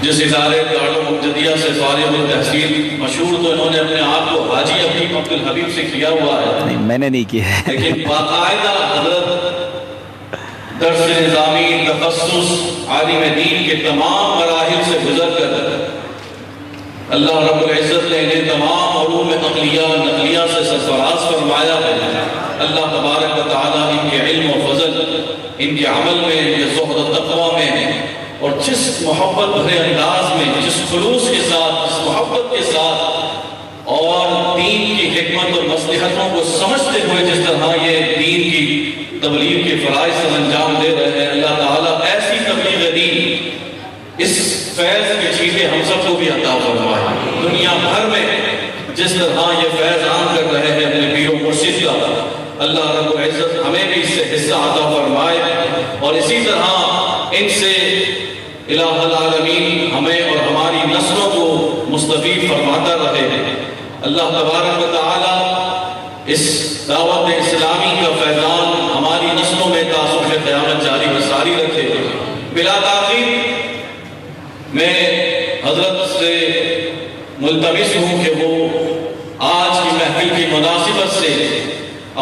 جس ادارے دارالمجدیہ سے فارغ التحصیل، مشہور تو انہوں نے اپنے آپ کو حاجی حبیب عبدالحبیب سے کیا ہوا ہے، نہیں میں نے نہیں کیا ہے، لیکن باقاعدہ حضرت درس نظامی، تخصص، عالم دین کے تمام مراحل سے گزر کر اللہ رب العزت نے انہیں تمام علوم عقلیہ نقلیہ سے سرفراز فرمایا ہے۔ اللہ تبارک و تعالیٰ ان کے علم و فضل، ان کے عمل میں، ان کے زہد و تقوی میں، اور جس محبت بھرے انداز میں، جس خلوص کے ساتھ، جس محبت کے ساتھ اور دین کی حکمت اور مصلحتوں کو سمجھتے ہوئے جس طرح یہ دین کی تبلیغ کے فرائض سر انجام دے رہے ہیں، اللہ تعالیٰ ایسی تبلیغ دین، اس فیض کی چیزیں ہم سب کو بھی عطا فرمائے۔ دنیا بھر میں جس طرح یہ فیض عام کر رہے ہیں اپنے پیر و مرشد کا، اللہ رب العزت ہمیں بھی اس سے حصہ عطا فرمائے، اور اسی طرح ان سے الہ العالمین ہمیں اور ہماری نسلوں کو مستفید فرماتا رہے۔ اللہ تبارک و تعالی اس دعوت اسلامی کا فیضان ہماری نسلوں میں تاثر قیامت جاری و ساری رکھے۔ بلا تاخیر میں حضرت سے ملتمس ہوں کہ وہ آج کی محفل کی مناسبت سے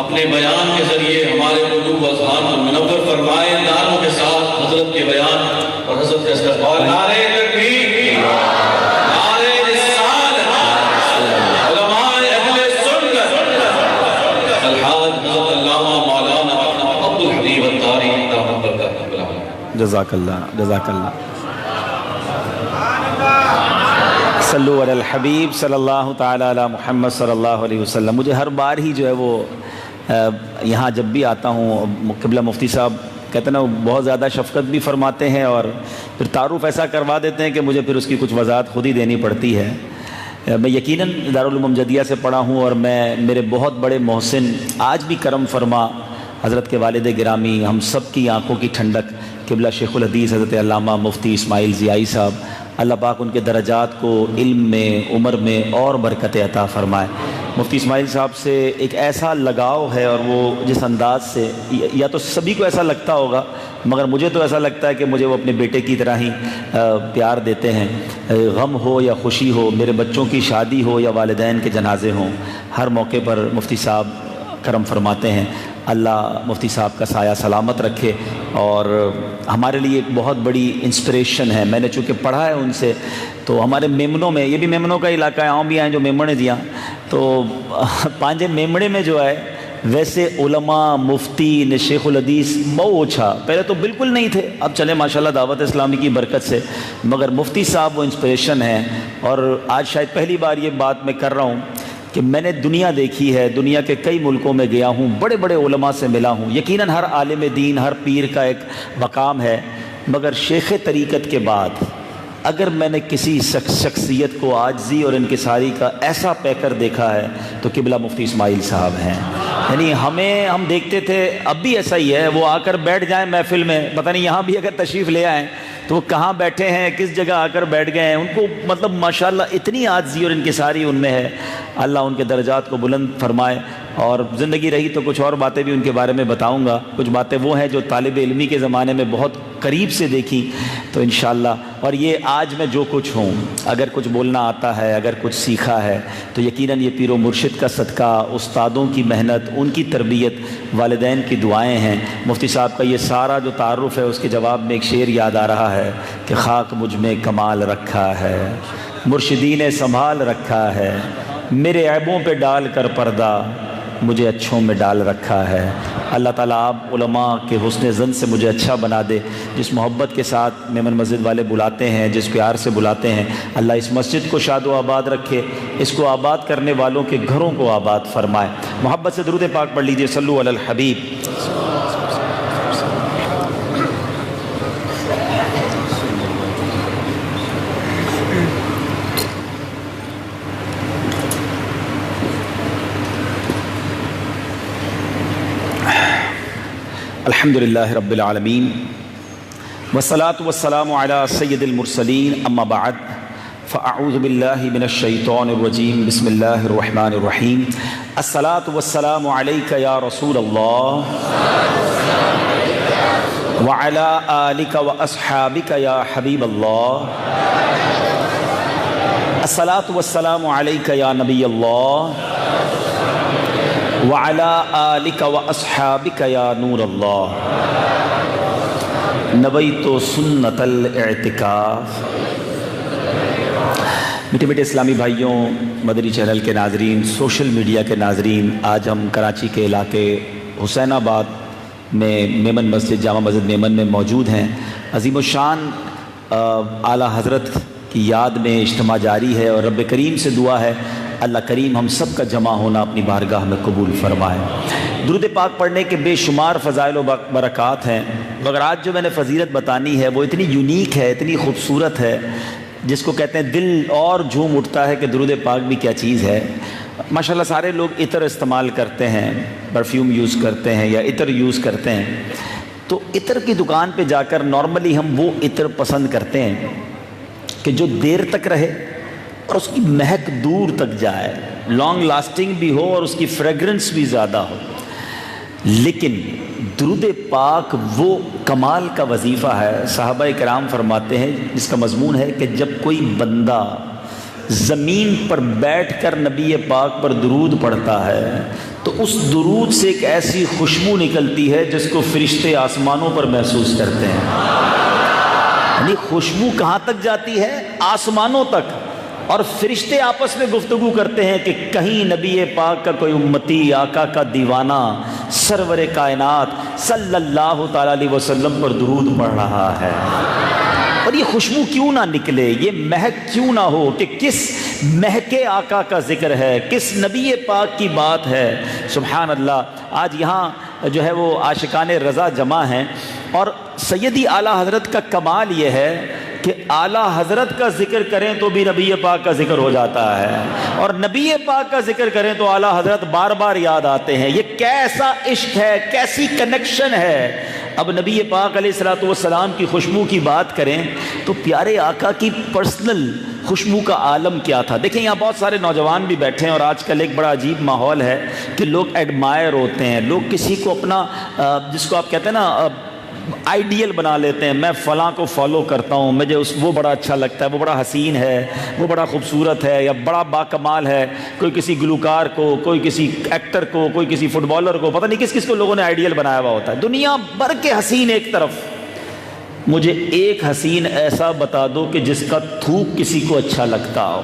اپنے بیان کے ذریعے ہمارے قلوب و اذہان کو منور فرمائے۔ نعروں کے ساتھ حضرت کے بیان اور حضرت کے استقبال، نعرہ تکبیر، نعرہ رسالت، علماء اہل سنت، الحاج حضرت علامہ مولانا عبدالحبیب الطاری دامت برکاتہ العالیہ۔ جزاک اللہ، جزاک اللہ۔ صلو علی الحبیب صلی اللہ تعالیٰ علی محمد صلی اللہ علیہ وسلم۔ مجھے ہر بار ہی جو ہے وہ یہاں جب بھی آتا ہوں، قبلہ مفتی صاحب کہتے ہیں نا، وہ بہت زیادہ شفقت بھی فرماتے ہیں اور پھر تعارف ایسا کروا دیتے ہیں کہ مجھے پھر اس کی کچھ وضاحت خود ہی دینی پڑتی ہے۔ میں یقیناً دارالعلوم جدیہ سے پڑھا ہوں، اور میرے بہت بڑے محسن، آج بھی کرم فرما حضرت کے والد گرامی، ہم سب کی آنکھوں کی ٹھنڈک قبلہ شیخ الحدیث حضرت علامہ مفتی اسماعیل ضیائی صاحب، اللہ پاک ان کے درجات کو علم میں، عمر میں اور برکت عطا فرمائے۔ مفتی اسماعیل صاحب سے ایک ایسا لگاؤ ہے، اور وہ جس انداز سے، یا تو سبھی کو ایسا لگتا ہوگا، مگر مجھے تو ایسا لگتا ہے کہ مجھے وہ اپنے بیٹے کی طرح ہی پیار دیتے ہیں۔ غم ہو یا خوشی ہو، میرے بچوں کی شادی ہو یا والدین کے جنازے ہوں، ہر موقع پر مفتی صاحب کرم فرماتے ہیں۔ اللہ مفتی صاحب کا سایہ سلامت رکھے، اور ہمارے لیے ایک بہت بڑی انسپریشن ہے۔ میں نے چونکہ پڑھا ہے ان سے، تو ہمارے میمنوں میں، یہ بھی میمنوں کا علاقہ ہے، بھی ہیں جو میمنے دیا، تو پانجے میمڑے میں جو ہے ویسے علماء، مفتی نے شیخ الحدیث بہت اوچھا، پہلے تو بالکل نہیں تھے، اب چلے ماشاءاللہ دعوت اسلامی کی برکت سے، مگر مفتی صاحب وہ انسپریشن ہے۔ اور آج شاید پہلی بار یہ بات میں کر رہا ہوں کہ میں نے دنیا دیکھی ہے، دنیا کے کئی ملکوں میں گیا ہوں، بڑے بڑے علماء سے ملا ہوں، یقیناً ہر عالم دین، ہر پیر کا ایک مقام ہے، مگر شیخ طریقت کے بعد اگر میں نے کسی شخصیت کو عاجزی اور انکساری کا ایسا پیکر دیکھا ہے تو قبلہ مفتی اسماعیل صاحب ہیں۔ یعنی ہم دیکھتے تھے، اب بھی ایسا ہی ہے، وہ آ کر بیٹھ جائیں محفل میں، پتہ نہیں یہاں بھی اگر تشریف لے آئیں تو وہ کہاں بیٹھے ہیں، کس جگہ آ کر بیٹھ گئے ہیں، ان کو مطلب ماشاءاللہ اتنی عاجزی اور انکساری ان میں ہے۔ اللہ ان کے درجات کو بلند فرمائے، اور زندگی رہی تو کچھ اور باتیں بھی ان کے بارے میں بتاؤں گا۔ کچھ باتیں وہ ہیں جو طالب علمی کے زمانے میں بہت قریب سے دیکھی، تو انشاءاللہ، اور یہ آج میں جو کچھ ہوں، اگر کچھ بولنا آتا ہے، اگر کچھ سیکھا ہے، تو یقیناً یہ پیر و مرشد کا صدقہ، استادوں کی محنت، ان کی تربیت، والدین کی دعائیں ہیں۔ مفتی صاحب کا یہ سارا جو تعارف ہے، اس کے جواب میں ایک شعر یاد آ رہا ہے کہ خاک مجھ میں کمال رکھا ہے، مرشدی نے سنبھال رکھا ہے، میرے عیبوں پہ ڈال کر پردہ مجھے اچھوں میں ڈال رکھا ہے۔ اللہ تعالیٰ آپ علماء کے حسن ظن سے مجھے اچھا بنا دے۔ جس محبت کے ساتھ میمن مسجد والے بلاتے ہیں، جس پیار سے بلاتے ہیں، اللہ اس مسجد کو شاد و آباد رکھے، اس کو آباد کرنے والوں کے گھروں کو آباد فرمائے۔ محبت سے درود پاک پڑھ لیجئے، صلو علی الحبیب۔ الحمدللہ رب العالمین، والصلاة والسلام علی سید المرسلین، اما بعد فاعوذ باللہ من الشیطان الرجیم، بسم اللہ الرحمن الرحیم۔ الصلاة والسلام علیک یا رسول اللہ، وعلی آلک و اصحابک یا حبیب اللہ، الصلاۃ والسلام علیک یا نبی اللہ، وعلی آلک و اصحابک یا نور اللہ، نویت سنت الاعتکاف۔ میٹھے میٹھے اسلامی بھائیوں، مدنی چینل کے ناظرین، سوشل میڈیا کے ناظرین، آج ہم کراچی کے علاقے حسین آباد میں میمن مسجد، جامع مسجد میمن میں موجود ہیں۔ عظیم الشان اعلیٰ حضرت کی یاد میں اجتماع جاری ہے، اور رب کریم سے دعا ہے اللہ کریم ہم سب کا جمع ہونا اپنی بارگاہ میں قبول فرمائے۔ درود پاک پڑھنے کے بے شمار فضائل و برکات ہیں، مگر آج جو میں نے فضیلت بتانی ہے وہ اتنی یونیک ہے، اتنی خوبصورت ہے، جس کو کہتے ہیں دل اور جھوم اٹھتا ہے کہ درود پاک بھی کیا چیز ہے۔ ماشاءاللہ سارے لوگ عطر استعمال کرتے ہیں، پرفیوم یوز کرتے ہیں یا عطر یوز کرتے ہیں، تو عطر کی دکان پہ جا کر نارملی ہم وہ عطر پسند کرتے ہیں کہ جو دیر تک رہے اور اس کی مہک دور تک جائے، لانگ لاسٹنگ بھی ہو اور اس کی فریگرنس بھی زیادہ ہو۔ لیکن درود پاک وہ کمال کا وظیفہ ہے، صحابہ کرام فرماتے ہیں، جس کا مضمون ہے کہ جب کوئی بندہ زمین پر بیٹھ کر نبی پاک پر درود پڑھتا ہے تو اس درود سے ایک ایسی خوشبو نکلتی ہے جس کو فرشتے آسمانوں پر محسوس کرتے ہیں۔ یعنی خوشبو کہاں تک جاتی ہے؟ آسمانوں تک، اور فرشتے آپس میں گفتگو کرتے ہیں کہ کہیں نبی پاک کا کوئی امتی آقا کا دیوانہ سرور کائنات صلی اللہ تعالیٰ علیہ وسلم پر درود پڑھ رہا ہے، اور یہ خوشبو کیوں نہ نکلے، یہ مہک کیوں نہ ہو کہ کس مہکے آقا کا ذکر ہے، کس نبی پاک کی بات ہے۔ سبحان اللہ، آج یہاں جو ہے وہ عاشقان رضا جمع ہیں، اور سیدی اعلیٰ حضرت کا کمال یہ ہے کہ اعلیٰ حضرت کا ذکر کریں تو بھی نبی پاک کا ذکر ہو جاتا ہے، اور نبی پاک کا ذکر کریں تو اعلیٰ حضرت بار بار یاد آتے ہیں۔ یہ کیسا عشق ہے، کیسی کنیکشن ہے۔ اب نبی پاک علیہ الصلوۃ والسلام کی خوشبو کی بات کریں تو پیارے آقا کی پرسنل خوشبو کا عالم کیا تھا۔ دیکھیں یہاں بہت سارے نوجوان بھی بیٹھے ہیں، اور آج کل ایک بڑا عجیب ماحول ہے کہ لوگ ایڈمائر ہوتے ہیں، لوگ کسی کو اپنا جس کو آپ کہتے ہیں نا آئیڈیل بنا لیتے ہیں، میں فلاں کو فالو کرتا ہوں، مجھے وہ بڑا اچھا لگتا ہے، وہ بڑا حسین ہے، وہ بڑا خوبصورت ہے، یا بڑا باکمال ہے۔ کوئی کسی گلوکار کو، کوئی کسی ایکٹر کو، کوئی کسی فٹ بالر کو، پتہ نہیں کس کس کو لوگوں نے آئیڈیل بنایا ہوا ہوتا ہے۔ دنیا بھر کے حسین ایک طرف، مجھے ایک حسین ایسا بتا دو کہ جس کا تھوک کسی کو اچھا لگتا ہو۔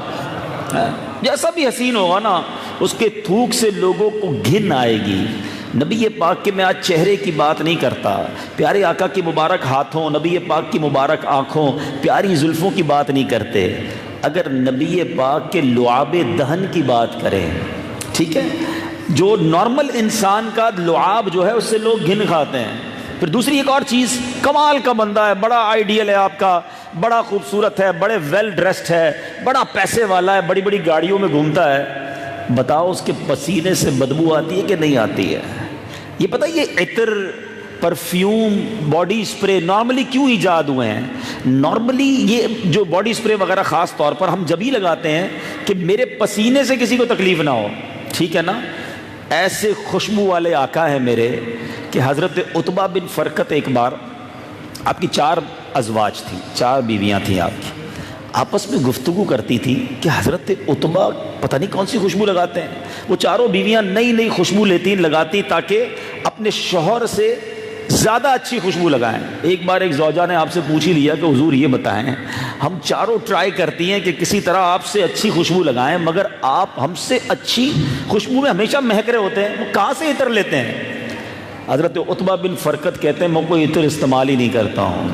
جیسا بھی حسین ہوگا نا، اس کے تھوک سے لوگوں کو گھن آئے گی۔ نبی پاک کے میں آج چہرے کی بات نہیں کرتا، پیارے آقا کی مبارک ہاتھوں، نبی پاک کی مبارک آنکھوں، پیاری زلفوں کی بات نہیں کرتے۔ اگر نبی پاک کے لعاب دہن کی بات کریں، ٹھیک ہے، جو نارمل انسان کا لعاب جو ہے اس سے لوگ گھن کھاتے ہیں۔ پھر دوسری ایک اور چیز، کمال کا بندہ ہے، بڑا آئیڈیل ہے آپ کا، بڑا خوبصورت ہے، بڑے ویل ڈریسڈ ہے، بڑا پیسے والا ہے، بڑی بڑی گاڑیوں میں گھومتا ہے، بتاؤ اس کے پسینے سے بدبو آتی ہے کہ نہیں آتی ہے؟ یہ پتہ یہ عطر، پرفیوم، باڈی سپرے نارملی کیوں ایجاد ہوئے ہیں؟ نارملی یہ جو باڈی سپرے وغیرہ خاص طور پر ہم جب ہی لگاتے ہیں کہ میرے پسینے سے کسی کو تکلیف نہ ہو، ٹھیک ہے نا۔ ایسے خوشبو والے آقا ہیں میرے کہ حضرت عتبہ بن فرقت، ایک بار آپ کی 4 ازواج تھیں، 4 بیویاں تھیں آپ کی، آپس میں گفتگو کرتی تھی کہ حضرت عتبہ پتہ نہیں کون سی خوشبو لگاتے ہیں۔ وہ چاروں بیویاں نئی نئی خوشبو لیتی لگاتی تاکہ اپنے شوہر سے زیادہ اچھی خوشبو لگائیں۔ ایک بار ایک زوجہ نے آپ سے پوچھ ہی لیا کہ حضور یہ بتائیں، ہم چاروں ٹرائی کرتی ہیں کہ کسی طرح آپ سے اچھی خوشبو لگائیں، مگر آپ ہم سے اچھی خوشبو میں ہمیشہ مہک رہے ہوتے ہیں، وہ کہاں سے عطر لیتے ہیں؟ حضرت عتبہ بن فرقت کہتے ہیں میں کوئی عطر استعمال ہی نہیں کرتا ہوں۔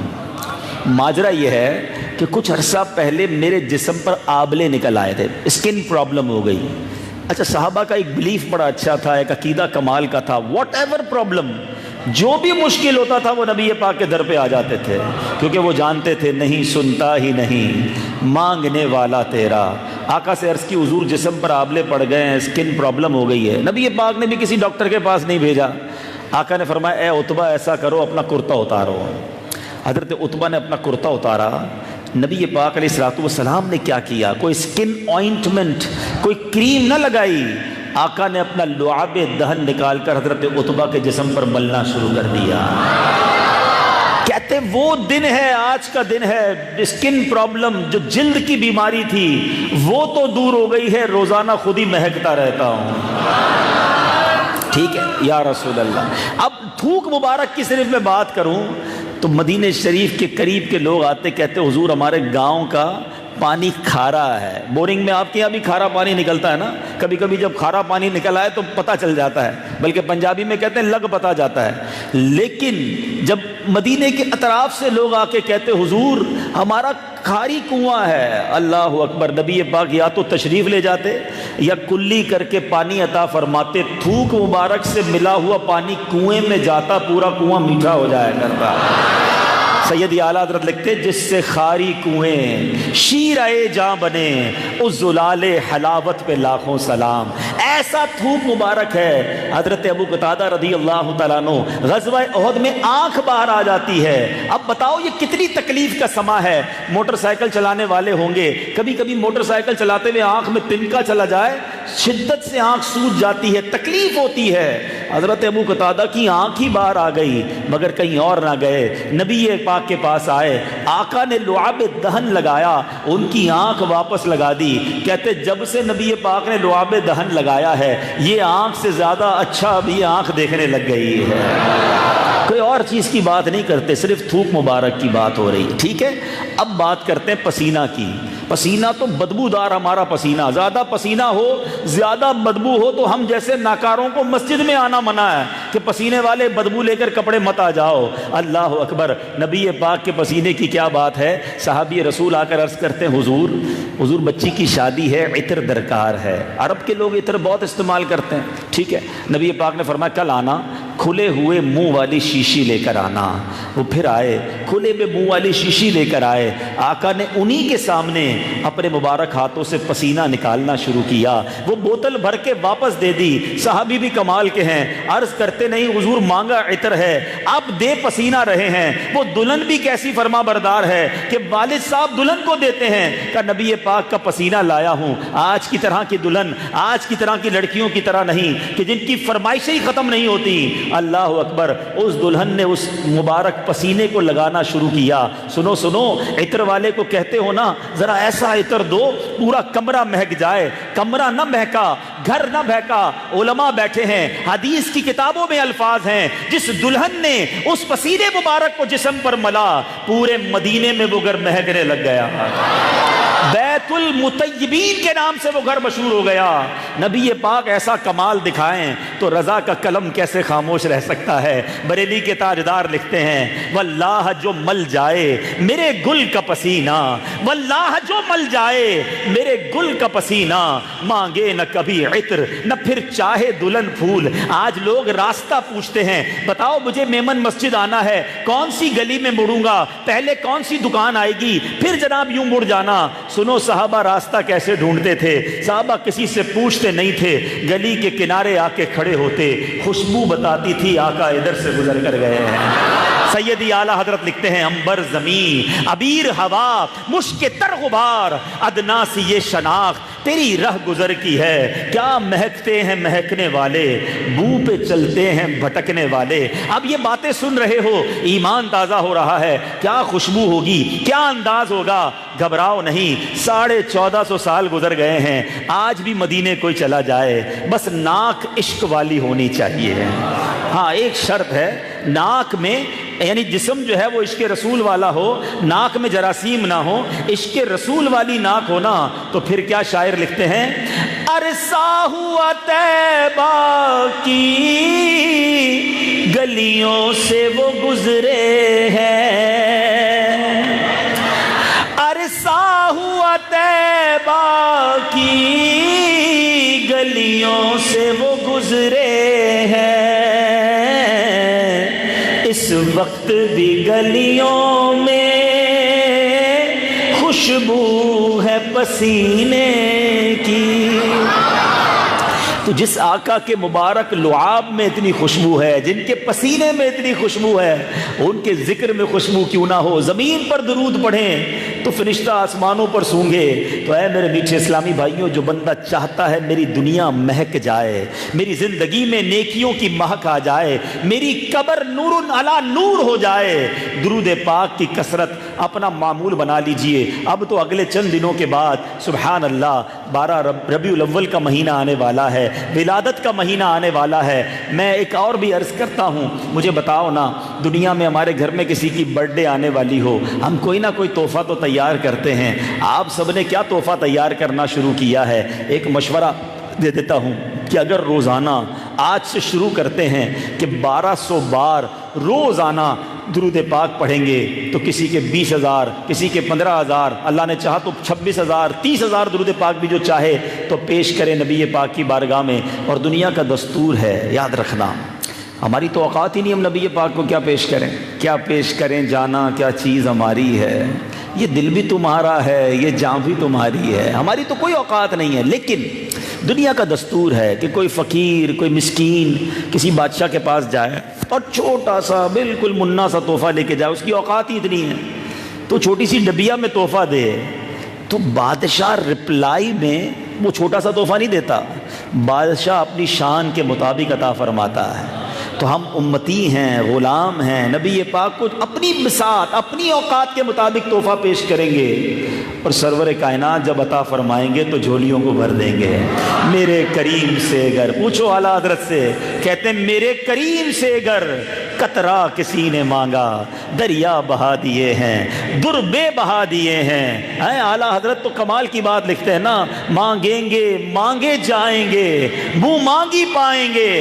ماجرا یہ ہے کہ کچھ عرصہ پہلے میرے جسم پر آبلے نکل آئے تھے، اسکن پرابلم ہو گئی۔ اچھا، صحابہ کا ایک بلیف بڑا اچھا تھا، ایک عقیدہ کمال کا تھا، واٹ ایور پرابلم، جو بھی مشکل ہوتا تھا وہ نبی پاک کے در پہ آ جاتے تھے، کیونکہ وہ جانتے تھے نہیں سنتا ہی نہیں مانگنے والا تیرا۔ آقا سے عرض کی حضور جسم پر آبلے پڑ گئے ہیں، اسکن پرابلم ہو گئی ہے۔ نبی پاک نے بھی کسی ڈاکٹر کے پاس نہیں بھیجا، آقا نے فرمایا اے عتبہ ایسا کرو اپنا کرتا اتارو۔ حضرت عتبہ نے اپنا کرتا اتارا، نبی پاک علیہ الصلوۃ والسلام نے کیا کیا؟ کوئی سکن آئنٹمنٹ، کوئی کریم نہ لگائی، آقا نے اپنا لعاب دہن نکال کر حضرت عتبہ کے جسم پر ملنا شروع کر دیا۔ کہتے وہ دن ہے، آج کا دن ہے، اسکن پرابلم جو جلد کی بیماری تھی وہ تو دور ہو گئی ہے، روزانہ خود ہی مہکتا رہتا ہوں۔ ٹھیک ہے یا رسول اللہ۔ اب تھوک مبارک کی صرف میں بات کروں تو مدینہ شریف کے قریب کے لوگ آتے کہتے حضور ہمارے گاؤں کا پانی کھارا ہے۔ بورنگ میں آپ کے یہاں بھی کھارا پانی نکلتا ہے نا، کبھی کبھی جب کھارا پانی نکل آئے تو پتہ چل جاتا ہے، بلکہ پنجابی میں کہتے ہیں لگ پتہ جاتا ہے۔ لیکن جب مدینے کے اطراف سے لوگ آ کے کہتے حضور ہمارا کھاری کنواں ہے، اللہ اکبر، نبی پاک یا تو تشریف لے جاتے یا کلی کر کے پانی عطا فرماتے، تھوک مبارک سے ملا ہوا پانی کنویں میں جاتا، پورا کنواں میٹھا ہو جایا کرتا۔ سیدی اعلیٰ حضرت لکھتے جس سے خاری کنویں شیرائے جاں بنے، اس زلال حلاوت پہ لاکھوں سلام۔ ایسا تھوک مبارک ہے، حضرت ابو قتادہ رضی اللہ تعالیٰ عنہ غزوہ احد میں آنکھ باہر آ جاتی ہے۔ اب بتاؤ یہ کتنی تکلیف کا سما ہے۔ موٹر سائیکل چلانے والے ہوں گے، کبھی کبھی موٹر سائیکل چلاتے ہوئے آنکھ میں تنکا چلا جائے، شدت سے آنکھ سوج جاتی ہے، تکلیف ہوتی ہے۔ حضرت ابو قتادہ کی آنکھ ہی باہر آ گئی، مگر کہیں اور نہ گئے، نبی پاک کے پاس آئے، آقا نے لعاب دہن لگایا، ان کی آنکھ واپس لگا دی۔ کہتے جب سے نبی پاک نے لعاب دہن لگایا ہے یہ آنکھ سے زیادہ اچھا اب یہ آنکھ دیکھنے لگ گئی ہے۔ کوئی اور چیز کی بات نہیں کرتے، صرف تھوک مبارک کی بات ہو رہی ہے۔ ٹھیک ہے، اب بات کرتے ہیں پسینہ کی۔ پسینہ تو بدبودار ہمارا پسینہ، زیادہ پسینہ ہو، زیادہ بدبو ہو تو ہم جیسے ناکاروں کو مسجد میں آنا منع ہے کہ پسینے والے بدبو لے کر کپڑے مت آ جاؤ۔ اللہ اکبر، نبی پاک کے پسینے کی کیا بات ہے۔ صحابی رسول آ کر عرض کرتے ہیں حضور بچی کی شادی ہے، عطر درکار ہے۔ عرب کے لوگ عطر بہت استعمال کرتے ہیں، ٹھیک ہے۔ نبی پاک نے فرمایا کل آنا، کھلے ہوئے منہ والی شیشی لے کر آنا۔ وہ پھر آئے، کھلے میں منہ والی شیشی لے کر آئے۔ آقا نے انہی کے سامنے اپنے مبارک ہاتھوں سے پسینہ نکالنا شروع کیا، وہ بوتل بھر کے واپس دے دی۔ صحابی بھی کمال کے ہیں، عرض کرتے نہیں حضور مانگا عطر ہے، آپ دے پسینہ رہے ہیں۔ وہ دلہن بھی کیسی فرما بردار ہے کہ والد صاحب دلہن کو دیتے ہیں، کہ نبی پاک کا پسینہ لایا ہوں، آج کی طرح کی دلہن، آج کی طرح کی لڑکیوں کی طرح نہیں کہ جن کی فرمائشیں ہی ختم نہیں ہوتی۔ اللہ اکبر، اس دلہن نے اس مبارک پسینے کو لگانا شروع کیا۔ سنو سنو، عطر والے کو کہتے ہو نا ذرا ایسا عطر دو پورا کمرہ مہک جائے۔ کمرہ نہ مہکا، گھر نہ مہکا، علماء بیٹھے ہیں، حدیث کی کتابوں میں الفاظ ہیں، جس دلہن نے اس پسینے مبارک کو جسم پر ملا پورے مدینے میں وہ گھر مہکنے لگ گیا۔ بیت المطیبین کے نام سے وہ گھر مشہور ہو گیا۔ نبی پاک ایسا کمال دکھائیں تو رضا کا قلم کیسے خاموش رہ سکتا ہے۔ بریلی کے تاجدار لکھتے ہیں واللہ جو مل جائے میرے گل کا پسینہ، واللہ جو مل جائے میرے گل کا پسینہ، مانگے نہ کبھی عطر نہ پھر چاہے دلہن پھول۔ آج لوگ راستہ پوچھتے ہیں، بتاؤ مجھے میمن مسجد آنا ہے، کون سی گلی میں مڑوں گا، پہلے کون سی دکان آئے گی، پھر جناب یوں مڑ جانا۔ سنو صحابہ راستہ کیسے ڈھونڈتے تھے، صحابہ کسی سے پوچھتے نہیں تھے، گلی کے کنارے آ کے کھڑے ہوتے، خوشبو بتاتی تھی آقا ادھر سے گزر کر گئے ہیں۔ سیدی اعلیٰ حضرت لکھتے ہیں عنبر زمین، عبیر ہوا، مشک تر غبار، ادنا سی یہ شناخت تیری رہ گزر کی ہے۔ کیا مہکتے ہیں مہکنے والے، بو پہ چلتے ہیں بھٹکنے والے۔ اب یہ باتیں سن رہے ہو، ایمان تازہ ہو رہا ہے، کیا خوشبو ہوگی، کیا انداز ہوگا۔ گھبراؤ نہیں، 1450 سال گزر گئے ہیں، آج بھی مدینے کوئی چلا جائے، بس ناک عشق والی ہونی چاہیے۔ ہاں ایک شرط ہے، ناک میں یعنی جسم جو ہے وہ عشق رسول والا ہو، ناک میں جراثیم نہ ہو، عشق رسول والی ناک ہونا تو پھر کیا شاعر لکھتے ہیں، عرصہ ہوا طیبہ کی گلیوں سے وہ گزرے ہیں، عرصہ ہوا طیبہ کی گلیوں سے وہ گزرے ہیں، اس وقت بھی گلیوں میں خوشبو ہے پسینے کی۔ تو جس آقا کے مبارک لعاب میں اتنی خوشبو ہے، جن کے پسینے میں اتنی خوشبو ہے، ان کے ذکر میں خوشبو کیوں نہ ہو۔ زمین پر درود پڑھیں تو فرشتہ آسمانوں پر سونگے۔ تو اے میرے میٹھے اسلامی بھائیوں، جو بندہ چاہتا ہے میری دنیا مہک جائے، میری زندگی میں نیکیوں کی مہک آ جائے، میری قبر نور علی نور ہو جائے، درود پاک کی کثرت اپنا معمول بنا لیجئے۔ اب تو اگلے چند دنوں کے بعد سبحان اللہ 12 ربیع الاول کا مہینہ آنے والا ہے، ولادت کا مہینہ آنے والا ہے۔ میں ایک اور بھی عرض کرتا ہوں، مجھے بتاؤ نا، دنیا میں ہمارے گھر میں کسی کی برتھ ڈے آنے والی ہو، ہم کوئی نہ کوئی تحفہ تو تیار کرتے ہیں۔ آپ سب نے کیا تحفہ تیار کرنا شروع کیا ہے؟ ایک مشورہ دے دیتا ہوں کہ اگر روزانہ آج سے شروع کرتے ہیں کہ 1200 بار روزانہ درود پاک پڑھیں گے تو کسی کے 20,000، کسی کے 15,000، اللہ نے چاہا تو 26,000، 30,000 درود پاک بھی جو چاہے تو پیش کرے نبی پاک کی بارگاہ میں۔ اور دنیا کا دستور ہے، یاد رکھنا، ہماری تو اوقات ہی نہیں ہم نبی پاک کو کیا پیش کریں، کیا پیش کریں، جانا کیا چیز ہماری ہے، یہ دل بھی تمہارا ہے، یہ جان بھی تمہاری ہے، ہماری تو کوئی اوقات نہیں ہے۔ لیکن دنیا کا دستور ہے کہ کوئی فقیر، کوئی مسکین کسی بادشاہ کے پاس جائے اور چھوٹا سا بالکل منا سا تحفہ لے کے جائے، اس کی اوقات ہی اتنی ہے، تو چھوٹی سی ڈبیا میں تحفہ دے، تو بادشاہ رپلائی میں وہ چھوٹا سا تحفہ نہیں دیتا، بادشاہ اپنی شان کے مطابق عطا فرماتا ہے۔ تو ہم امتی ہیں، غلام ہیں، نبی پاک کو اپنی بساط، اپنی اوقات کے مطابق تحفہ پیش کریں گے، اور سرور کائنات جب عطا فرمائیں گے تو جھولیوں کو بھر دیں گے۔ میرے کریم سے گر، پوچھو اعلیٰ حضرت سے، کہتے ہیں میرے کریم سے گر قطرہ کسی نے مانگا، دریا بہا دیے ہیں، دربے بہا دیے ہیں۔ اعلیٰ حضرت تو کمال کی بات لکھتے ہیں نا، مانگیں گے مانگے جائیں گے، منہ مانگی پائیں گے،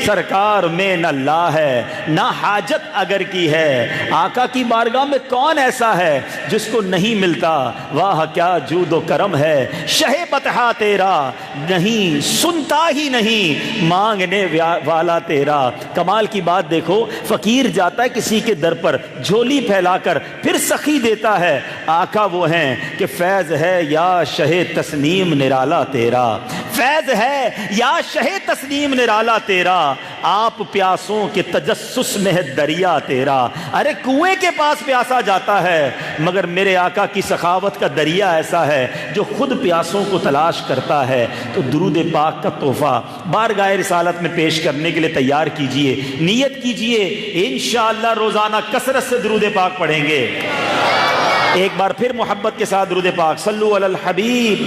سرکار میں نہ لا ہے نہ حاجت اگر کی ہے، آقا کی بارگاہ میں کون ایسا ہے جس کو نہیں ملتا، واہ کیا جود و کرم ہے شہ بطحا تیرا، نہیں سنتا ہی نہیں مانگنے والا تیرا۔ کمال کی بات دیکھو، فقیر جاتا ہے کسی کے در پر جھولی پھیلا کر، پھر سخی دیتا ہے، آقا وہ ہیں کہ فیض ہے یا شہ تسنیم نرالا تیرا، فیض ہے یا شہ تسنیم نرالا تیرا، آپ پیاسوں کے تجسس میں ہے دریا تیرا۔ ارے کنویں کے پاس پیاسا جاتا ہے، مگر میرے آقا کی سخاوت کا دریا ایسا ہے جو خود پیاسوں کو تلاش کرتا ہے۔ تو درود پاک کا تحفہ بارگاہ رسالت میں پیش کرنے کے لیے تیار کیجئے، نیت کیجئے، انشاءاللہ روزانہ کثرت سے درود پاک پڑھیں گے۔ ایک بار پھر محبت کے ساتھ درود پاک، صلو علی الحبیب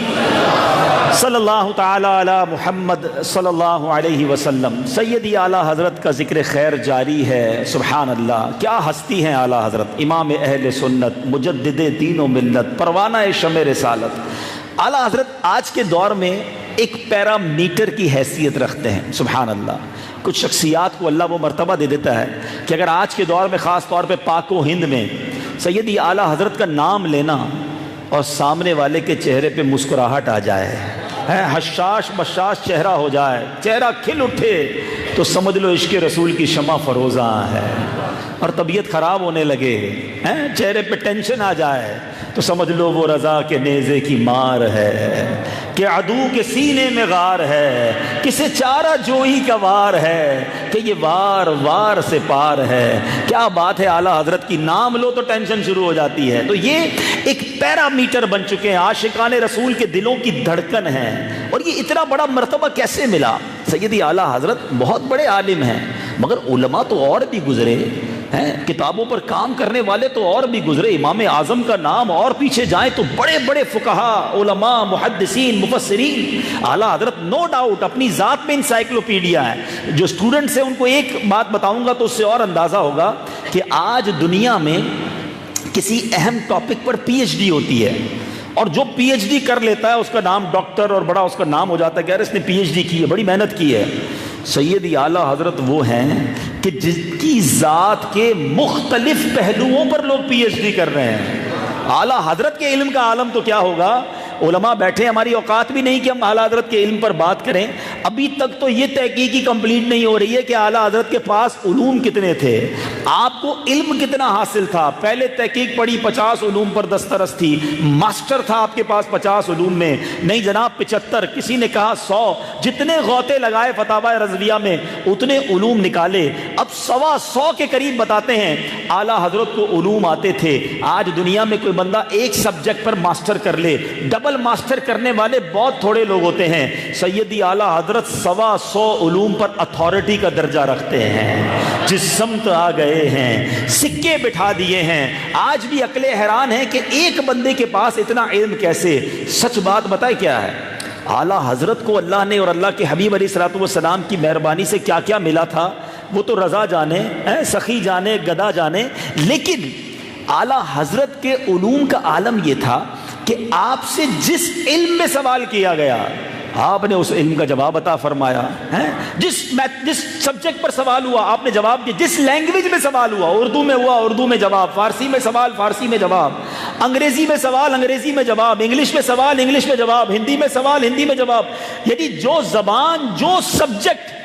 صلی اللہ تعالی علی محمد صلی اللہ علیہ وسلم۔ سیدی اعلیٰ حضرت کا ذکر خیر جاری ہے، سبحان اللہ، کیا ہستی ہیں اعلیٰ حضرت، امام اہل سنت، مجدد دین و ملت، پروانہ شمع رسالت۔ اعلیٰ حضرت آج کے دور میں ایک پیرامیٹر کی حیثیت رکھتے ہیں، سبحان اللہ۔ کچھ شخصیات کو اللہ وہ مرتبہ دے دیتا ہے کہ اگر آج کے دور میں خاص طور پہ پاک و ہند میں سیدی اعلیٰ حضرت کا نام لینا اور سامنے والے کے چہرے پہ مسکراہٹ آ جائے، حشاش بشاش چہرہ ہو جائے، چہرہ کھل اٹھے، تو سمجھ لو عشق رسول کی شمع فروزاں ہے۔ اور طبیعت خراب ہونے لگے، چہرے پہ ٹینشن آ جائے، تو سمجھ لو وہ رضا کے نیزے کی مار ہے کہ عدو کے سینے میں غار ہے، کسے چارہ جوئی کا وار ہے کہ یہ وار وار سے پار ہے۔ کیا بات ہے، اعلیٰ حضرت کی نام لو تو ٹینشن شروع ہو جاتی ہے۔ تو یہ ایک پیرامیٹر بن چکے ہیں، عاشقان رسول کے دلوں کی دھڑکن ہے۔ اور یہ اتنا بڑا مرتبہ کیسے ملا؟ سیدی اعلیٰ حضرت بہت بڑے عالم ہیں، مگر علماء تو اور بھی گزرے ہیں، کتابوں پر کام کرنے والے تو اور بھی گزرے، امام اعظم کا نام اور پیچھے جائیں تو بڑے بڑے فقہا، علماء، محدثین، مفسرین۔ اعلیٰ حضرت نو ڈاؤٹ اپنی ذات میں انسائکلوپیڈیا ہے۔ جو اسٹوڈنٹس ہیں ان کو ایک بات بتاؤں گا تو اس سے اور اندازہ ہوگا کہ آج دنیا میں کسی اہم ٹاپک پر پی ایچ ڈی ہوتی ہے، اور جو پی ایچ ڈی کر لیتا ہے اس کا نام ڈاکٹر، اور بڑا اس کا نام ہو جاتا ہے کہ یار اس نے پی ایچ ڈی کی ہے، بڑی محنت کی ہے۔ سیدی اعلیٰ حضرت وہ ہیں کہ جس کی ذات کے مختلف پہلوؤں پر لوگ پی ایچ ڈی کر رہے ہیں۔ اعلیٰ حضرت کے علم کا عالم تو کیا ہوگا، علماء بیٹھے، ہماری اوقات بھی نہیں کہ ہم اعلیٰ حضرت کے علم پر بات کریں۔ ابھی تک تو یہ تحقیقی کمپلیٹ نہیں ہو رہی ہے کہ اعلیٰ حضرت کے پاس علوم کتنے تھے، آپ کو علم کتنا حاصل تھا۔ پہلے تحقیق پڑھی 50 علوم پر دسترس تھی، ماسٹر تھا آپ کے پاس 50 علوم میں، نہیں جناب 75، کسی نے کہا 100، جتنے غوطے لگائے فتاوی رضویہ میں اتنے علوم نکالے، اب 125 کے قریب بتاتے ہیں۔ اعلیٰ حضرت کو علوم آتے تھے. آج دنیا میں کوئی بندہ ایک سبجیکٹ پر ماسٹر کر لے, ڈبل ماسٹر کرنے والے بہت تھوڑے لوگ ہوتے ہیں. سیدی اعلیٰ حضرت 125 علوم پر اتھارٹی کا درجہ رکھتے ہیں. جس سمت آ گئے ہیں سکے بٹھا دیے ہیں. آج بھی عقلیں حیران ہیں کہ ایک بندے کے پاس اتنا علم کیسے. سچ بات بتائے کیا ہے, اعلیٰ حضرت کو اللہ نے اور اللہ کے حبیب علیہ الصلوۃ والسلام کی مہربانی سے کیا کیا ملا تھا وہ تو رضا جانے, سخی جانے, گدا جانے. لیکن اعلیٰ حضرت کے علوم کا عالم یہ تھا کہ آپ سے جس علم میں سوال کیا گیا آپ نے اس علم کا جواب عطا فرمایا. جس سبجیکٹ پر سوال ہوا آپ نے جواب دیا. جس لینگویج میں سوال ہوا, اردو میں ہوا اردو میں جواب, فارسی میں سوال فارسی میں جواب, انگریزی میں سوال انگریزی میں جواب, انگلش میں سوال انگلش میں جواب, ہندی میں سوال ہندی میں جواب. یعنی جو زبان جو سبجیکٹ.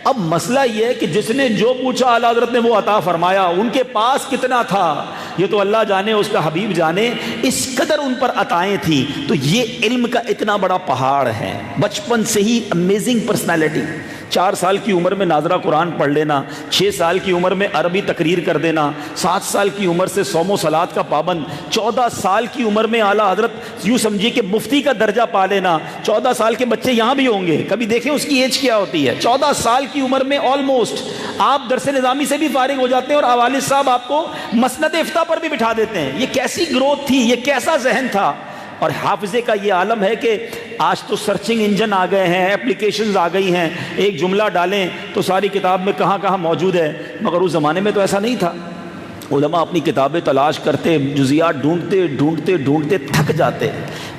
اب مسئلہ یہ ہے کہ جس نے جو پوچھا اعلیٰ حضرت نے وہ عطا فرمایا. ان کے پاس کتنا تھا یہ تو اللہ جانے, اس کا حبیب جانے. اس قدر ان پر عطائیں تھی. تو یہ علم کا اتنا بڑا پہاڑ ہے. بچپن سے ہی امیزنگ پرسنالٹی. 4 سال کی عمر میں ناظرہ قرآن پڑھ لینا, 6 سال کی عمر میں عربی تقریر کر دینا, 7 سال کی عمر سے صوم و صلات کا پابند, 14 سال کی عمر میں اعلیٰ حضرت یوں سمجھیے کہ مفتی کا درجہ پا لینا. 14 سال کے بچے یہاں بھی ہوں گے, کبھی دیکھیں اس کی ایج کیا ہوتی ہے. 14 سال کی عمر میں آلموسٹ آپ درس نظامی سے بھی فارغ ہو جاتے ہیں اور والد صاحب آپ کو مسند افتاء پر بھی بٹھا دیتے ہیں. یہ کیسی گروتھ تھی, یہ کیسا ذہن تھا. اور حافظے کا یہ عالم ہے کہ آج تو سرچنگ انجن آ گئے ہیں, اپلیکیشنز آ گئی ہیں, ایک جملہ ڈالیں تو ساری کتاب میں کہاں کہاں موجود ہے. مگر اس زمانے میں تو ایسا نہیں تھا. علماء اپنی کتابیں تلاش کرتے, جزیات ڈھونڈتے ڈھونڈتے ڈھونڈتے تھک جاتے.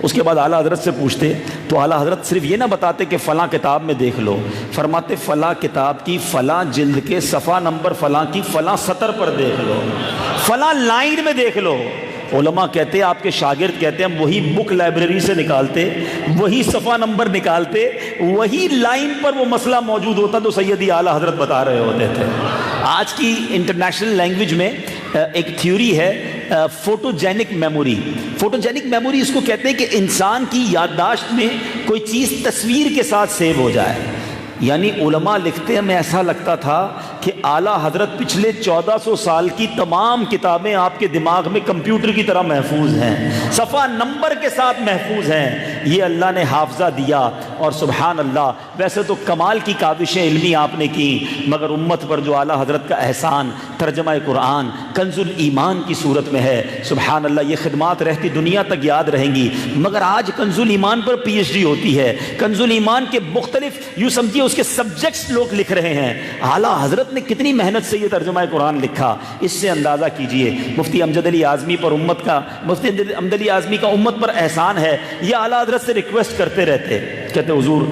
اس کے بعد اعلیٰ حضرت سے پوچھتے تو اعلیٰ حضرت صرف یہ نہ بتاتے کہ فلاں کتاب میں دیکھ لو, فرماتے فلاں کتاب کی فلاں جلد کے صفحہ نمبر فلاں کی فلاں سطر پر دیکھ لو, فلاں لائن میں دیکھ لو. علماء کہتے ہیں, آپ کے شاگرد کہتے ہیں, ہم وہی بک لائبریری سے نکالتے, وہی صفحہ نمبر نکالتے, وہی لائن پر وہ مسئلہ موجود ہوتا تو سیدی اعلیٰ حضرت بتا رہے ہوتے تھے. آج کی انٹرنیشنل لینگویج میں ایک تھیوری ہے فوٹوجینک میموری. فوٹوجینک میموری اس کو کہتے ہیں کہ انسان کی یادداشت میں کوئی چیز تصویر کے ساتھ سیو ہو جائے. یعنی علماء لکھتے ہیں, ہمیں ایسا لگتا تھا کہ اعلیٰ حضرت پچھلے 1400 سال کی تمام کتابیں آپ کے دماغ میں کمپیوٹر کی طرح محفوظ ہیں, صفحہ نمبر کے ساتھ محفوظ ہیں. یہ اللہ نے حافظہ دیا. اور سبحان اللہ, ویسے تو کمال کی کاوشیں علمی آپ نے کی, مگر امت پر جو اعلیٰ حضرت کا احسان ترجمہ قرآن کنز الایمان کی صورت میں ہے, سبحان اللہ, یہ خدمات رہتی دنیا تک یاد رہیں گی. مگر آج کنز الایمان پر PhD ہوتی ہے. کنز الایمان کے مختلف یوں سمجھیے اس کے سبجیکٹس لوگ لکھ رہے ہیں. اعلیٰ حضرت نے کتنی محنت سے یہ ترجمہ قرآن لکھا, اس سے اندازہ کیجئے. مفتی امجد علی اعظمی پر امت کا, مفتی امجد علی اعظمی کا امت پر احسان ہے. یہ اعلیٰ حضرت سے ریکویسٹ کرتے رہتے, کہتے حضور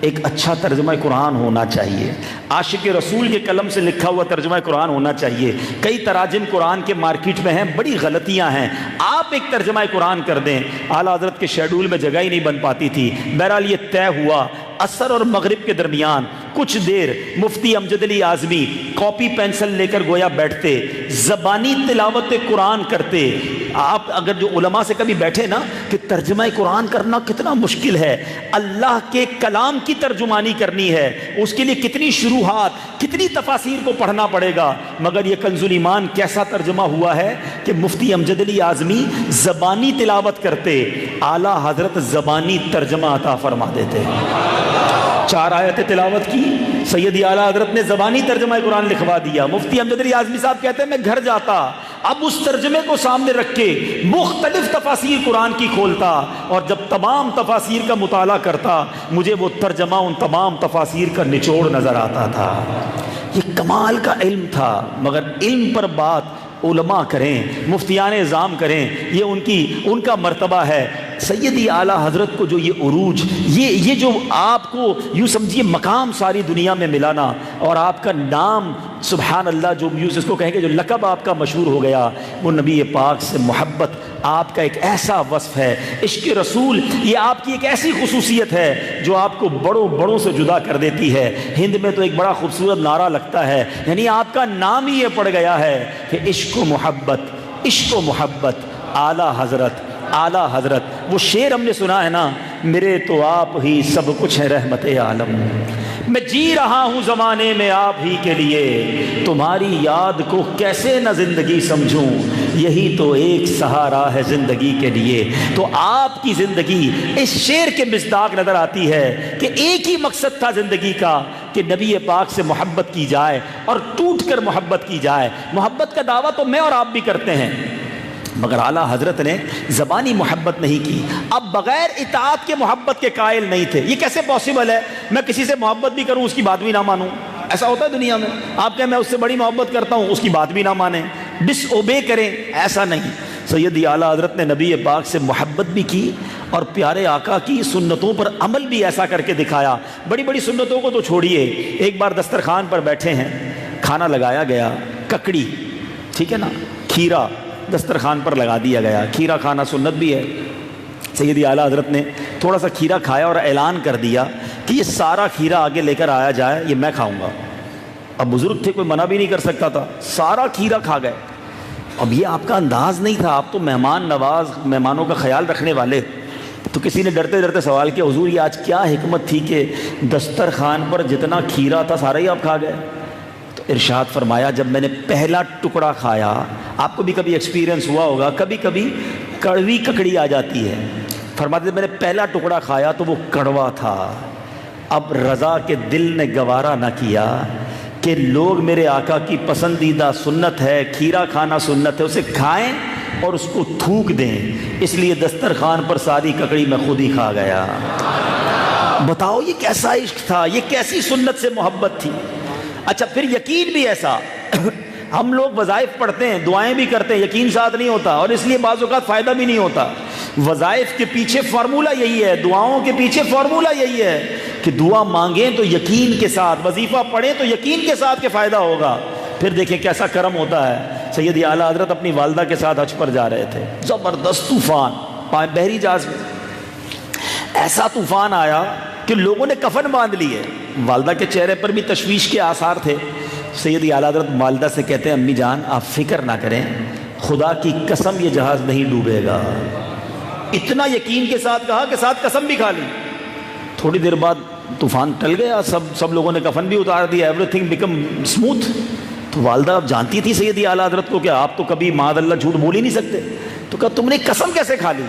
ایک اچھا ترجمہ قرآن ہونا چاہیے, عاشق رسول کے قلم سے لکھا ہوا ترجمہ قرآن ہونا چاہیے. کئی تراجم قرآن کے مارکیٹ میں ہیں, بڑی غلطیاں ہیں, آپ ایک ترجمہ قرآن کر دیں. اعلیٰ حضرت کے شیڈول میں جگہ ہی نہیں بن پاتی تھی. بہرحال یہ طے ہوا. عصر اور مغرب کے درمیان کچھ دیر مفتی امجد علی اعظمی کاپی پینسل لے کر گویا بیٹھتے, زبانی تلاوت قرآن کرتے. آپ اگر جو علماء سے کبھی بیٹھے نا کہ ترجمہ قرآن کرنا کتنا مشکل ہے, اللہ کے کلام کی ترجمانی کرنی ہے, اس کے لیے کتنی شروحات, کتنی تفاسیر کو پڑھنا پڑے گا. مگر یہ کنز الایمان کیسا ترجمہ ہوا ہے کہ مفتی امجد علی اعظمی زبانی تلاوت کرتے, اعلیٰ حضرت زبانی ترجمہ عطا فرما دیتے. 4 آیتیں تلاوت کی, سیدی اعلیٰ حضرت نے زبانی ترجمہ قرآن لکھوا دیا. مفتی امجد علی اعظمی صاحب کہتے ہیں میں گھر جاتا, اب اس ترجمے کو سامنے رکھ کے مختلف تفاسیر قرآن کی کھولتا, اور جب تمام تفاسیر کا مطالعہ کرتا مجھے وہ ترجمہ ان تمام تفاسیر کا نچوڑ نظر آتا تھا. یہ کمال کا علم تھا. مگر علم پر بات علماء کریں, مفتیان اعظام کریں, یہ ان کا مرتبہ ہے. سیدی اعلیٰ حضرت کو جو یہ عروج, یہ جو آپ کو یوں سمجھیے مقام ساری دنیا میں ملانا, اور آپ کا نام سبحان اللہ جو اس کو کہیں گے جو لقب آپ کا مشہور ہو گیا, وہ نبی پاک سے محبت آپ کا ایک ایسا وصف ہے. عشق رسول یہ آپ کی ایک ایسی خصوصیت ہے جو آپ کو بڑوں سے جدا کر دیتی ہے. ہند میں تو ایک بڑا خوبصورت نعرہ لگتا ہے, یعنی آپ کا نام ہی یہ پڑ گیا ہے کہ عشق و محبت اعلیٰ حضرت. اعلیٰ حضرت وہ شعر ہم نے سنا ہے نا, میرے تو آپ ہی سب کچھ ہے رحمت عالم, میں جی رہا ہوں زمانے میں آپ ہی کے لیے، تمہاری یاد کو کیسے نہ زندگی سمجھوں، یہی تو ایک سہارا ہے زندگی کے لیے۔ تو آپ کی زندگی اس شعر کے مصداق نظر آتی ہے کہ ایک ہی مقصد تھا زندگی کا کہ نبی پاک سے محبت کی جائے اور ٹوٹ کر محبت کی جائے۔ محبت کا دعویٰ تو میں اور آپ بھی کرتے ہیں، مگر اعلیٰ حضرت نے زبانی محبت نہیں کی، اب بغیر اطاعت کے محبت کے قائل نہیں تھے۔ یہ کیسے پاسبل ہے؟ میں کسی سے محبت بھی کروں، اس کی بات بھی نہ مانوں؟ ایسا ہوتا ہے دنیا میں؟ آپ کہیں میں اس سے بڑی محبت کرتا ہوں، اس کی بات بھی نہ مانیں، ڈس اوبے کریں، ایسا نہیں۔ سیدی اعلیٰ حضرت نے نبی پاک سے محبت بھی کی اور پیارے آقا کی سنتوں پر عمل بھی ایسا کر کے دکھایا۔ بڑی بڑی سنتوں کو تو چھوڑیے، ایک بار دسترخوان پر بیٹھے ہیں، کھانا لگایا گیا، ککڑی، ٹھیک ہے نا، کھیرا دسترخوان پر لگا دیا گیا۔ کھیرا کھانا سنت بھی ہے۔ سیدی اعلیٰ حضرت نے تھوڑا سا کھیرا کھایا اور اعلان کر دیا کہ یہ سارا کھیرا آگے لے کر آیا جائے، یہ میں کھاؤں گا۔ اب بزرگ تھے، کوئی منع بھی نہیں کر سکتا تھا، سارا کھیرا کھا گئے۔ اب یہ آپ کا انداز نہیں تھا، آپ تو مہمان نواز، مہمانوں کا خیال رکھنے والے۔ تو کسی نے ڈرتے ڈرتے سوال کیا، حضور یہ آج کیا حکمت تھی کہ دسترخوان پر جتنا کھیرا تھا سارا ہی آپ کھا گئے؟ تو ارشاد فرمایا، جب میں نے پہلا ٹکڑا کھایا، آپ کو بھی کبھی ایکسپیرینس ہوا ہوگا، کبھی کبھی کڑوی ککڑی آ جاتی ہے، فرماتے میں نے پہلا ٹکڑا کھایا تو وہ کڑوا تھا۔ اب رضا کے دل نے گوارا نہ کیا کہ لوگ میرے آقا کی پسندیدہ سنت ہے، کھیرا کھانا سنت ہے، اسے کھائیں اور اس کو تھوک دیں، اس لیے دسترخوان پر ساری ککڑی میں خود ہی کھا گیا۔ بتاؤ یہ کیسا عشق تھا، یہ کیسی سنت سے محبت تھی۔ اچھا پھر یقین بھی ایسا، ہم لوگ وظائف پڑھتے ہیں، دعائیں بھی کرتے ہیں، یقین ساتھ نہیں ہوتا، اور اس لیے بعض اوقات فائدہ بھی نہیں ہوتا۔ وظائف کے پیچھے فارمولہ یہی ہے، دعاؤں کے پیچھے فارمولہ یہی ہے کہ دعا مانگیں تو یقین کے ساتھ، وظیفہ پڑھیں تو یقین کے ساتھ کہ فائدہ ہوگا۔ پھر دیکھیں کیسا کرم ہوتا ہے۔ سیدی اعلیٰ حضرت اپنی والدہ کے ساتھ حج پر جا رہے تھے، زبردست طوفان، بحری جہاز میں ایسا طوفان آیا کہ لوگوں نے کفن باندھ لیے۔ والدہ کے چہرے پر بھی تشویش کے آثار تھے۔ سیدی اعلیٰ حضرت والدہ سے کہتے ہیں، امی جان آپ فکر نہ کریں، خدا کی قسم یہ جہاز نہیں ڈوبے گا۔ اتنا یقین کے ساتھ کہا کہ ساتھ قسم بھی کھا لی۔ تھوڑی دیر بعد طوفان ٹل گیا، سب لوگوں نے کفن بھی اتار دیا، ایوری تھنگ بیکم اسموتھ۔ تو والدہ اب جانتی تھی سیدی اعلیٰ حضرت کو کہ آپ تو کبھی معاذ اللہ جھوٹ بول ہی نہیں سکتے، تو کہا تم نے قسم کیسے کھا لی؟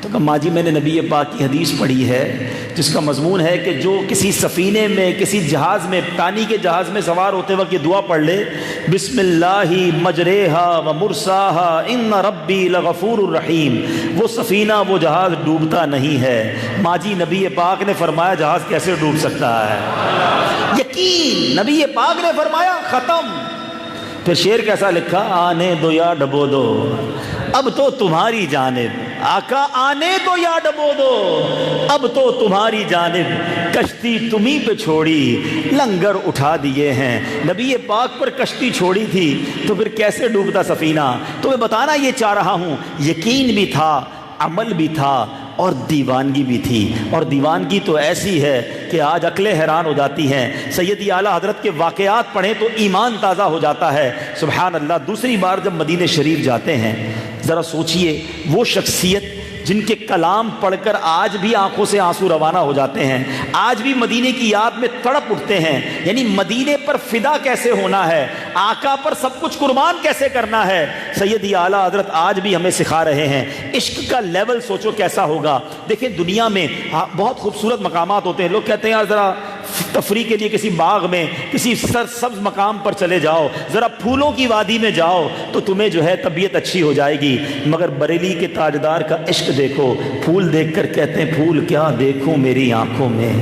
تو کہا ماں جی میں نے نبی پاک کی حدیث پڑھی ہے جس کا مضمون ہے کہ جو کسی سفینے میں، کسی جہاز میں، پانی کے جہاز میں سوار ہوتے وقت یہ دعا پڑھ لے، بسم اللہ مجریہا و مرساہا ان ربی لغفور الرحیم، وہ سفینہ، وہ جہاز ڈوبتا نہیں ہے۔ ماں جی نبی پاک نے فرمایا جہاز کیسے ڈوب سکتا ہے؟ یقین، نبی پاک نے فرمایا، ختم۔ پھر شعر کیسا لکھا، آنے دو یا ڈبو دو اب تو تمہاری جانب، آقا آنے دو یا ڈبو دو اب تو تمہاری جانب، کشتی تمہیں پہ چھوڑی لنگر اٹھا دیے ہیں۔ نبی پاک پر کشتی چھوڑی تھی تو پھر کیسے ڈوبتا سفینہ؟ تو میں بتانا یہ چاہ رہا ہوں، یقین بھی تھا، عمل بھی تھا، اور دیوانگی بھی تھی، اور دیوانگی تو ایسی ہے کہ آج عقلیں حیران ہو جاتی ہیں۔ سیدی اعلیٰ حضرت کے واقعات پڑھیں تو ایمان تازہ ہو جاتا ہے۔ سبحان اللہ، دوسری بار جب مدینہ شریف جاتے ہیں، ذرا سوچئے وہ شخصیت جن کے کلام پڑھ کر آج بھی آنکھوں سے آنسو روانہ ہو جاتے ہیں، آج بھی مدینے کی یاد میں تڑپ اٹھتے ہیں، یعنی مدینے پر فدا کیسے ہونا ہے، آقا پر سب کچھ قربان کیسے کرنا ہے، سیدی اعلیٰ حضرت آج بھی ہمیں سکھا رہے ہیں۔ عشق کا لیول سوچو کیسا ہوگا۔ دیکھیں دنیا میں بہت خوبصورت مقامات ہوتے ہیں، لوگ کہتے ہیں یار ذرا تفریح کے لیے کسی باغ میں، کسی سرسبز مقام پر چلے جاؤ، ذرا پھولوں کی وادی میں جاؤ تو تمہیں جو ہے طبیعت اچھی ہو جائے گی، مگر بریلی کے تاجدار کا عشق دیکھو، پھول دیکھ کر کہتے ہیں پھول کیا دیکھوں میری آنکھوں میں،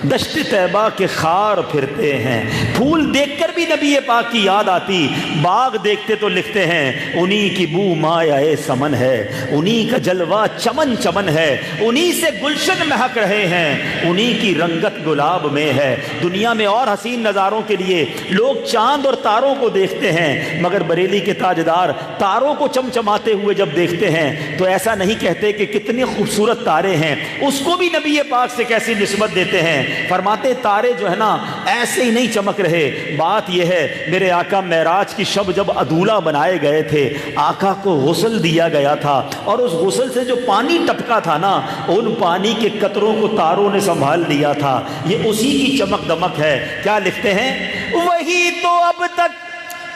دشت طیبہ کے خار پھرتے ہیں، پھول دیکھ کر بھی نبی پاک کی یاد آتی، باغ دیکھتے تو لکھتے ہیں انہی کی بو مایہ سمن ہے، انہی کا جلوہ چمن چمن ہے، انہی سے گلشن مہک رہے ہیں، انہی کی رنگت گلاب میں ہے۔ دنیا میں اور حسین نظاروں کے لیے لوگ چاند اور تاروں کو دیکھتے ہیں، مگر بریلی کے تاجدار تاروں کو چمچماتے ہوئے جب دیکھتے ہیں تو ایسا نہیں کہتے کہ کتنے خوبصورت تارے ہیں، اس کو بھی نبی پاک سے کیسی نسبت دیتے ہیں، فرماتے تارے جو ہے نا ایسے ہی نہیں چمک رہے، بات یہ ہے میرے آقا معراج کی شب جب ادھولا بنائے گئے تھے، آقا کو غسل دیا گیا تھا، اور اس غسل سے جو پانی ٹپکا تھا نا، ان پانی کے قطروں کو تاروں نے سنبھال لیا تھا، یہ اسی کی چمک دمک ہے. کیا لکھتے ہیں؟ وہی تو اب تک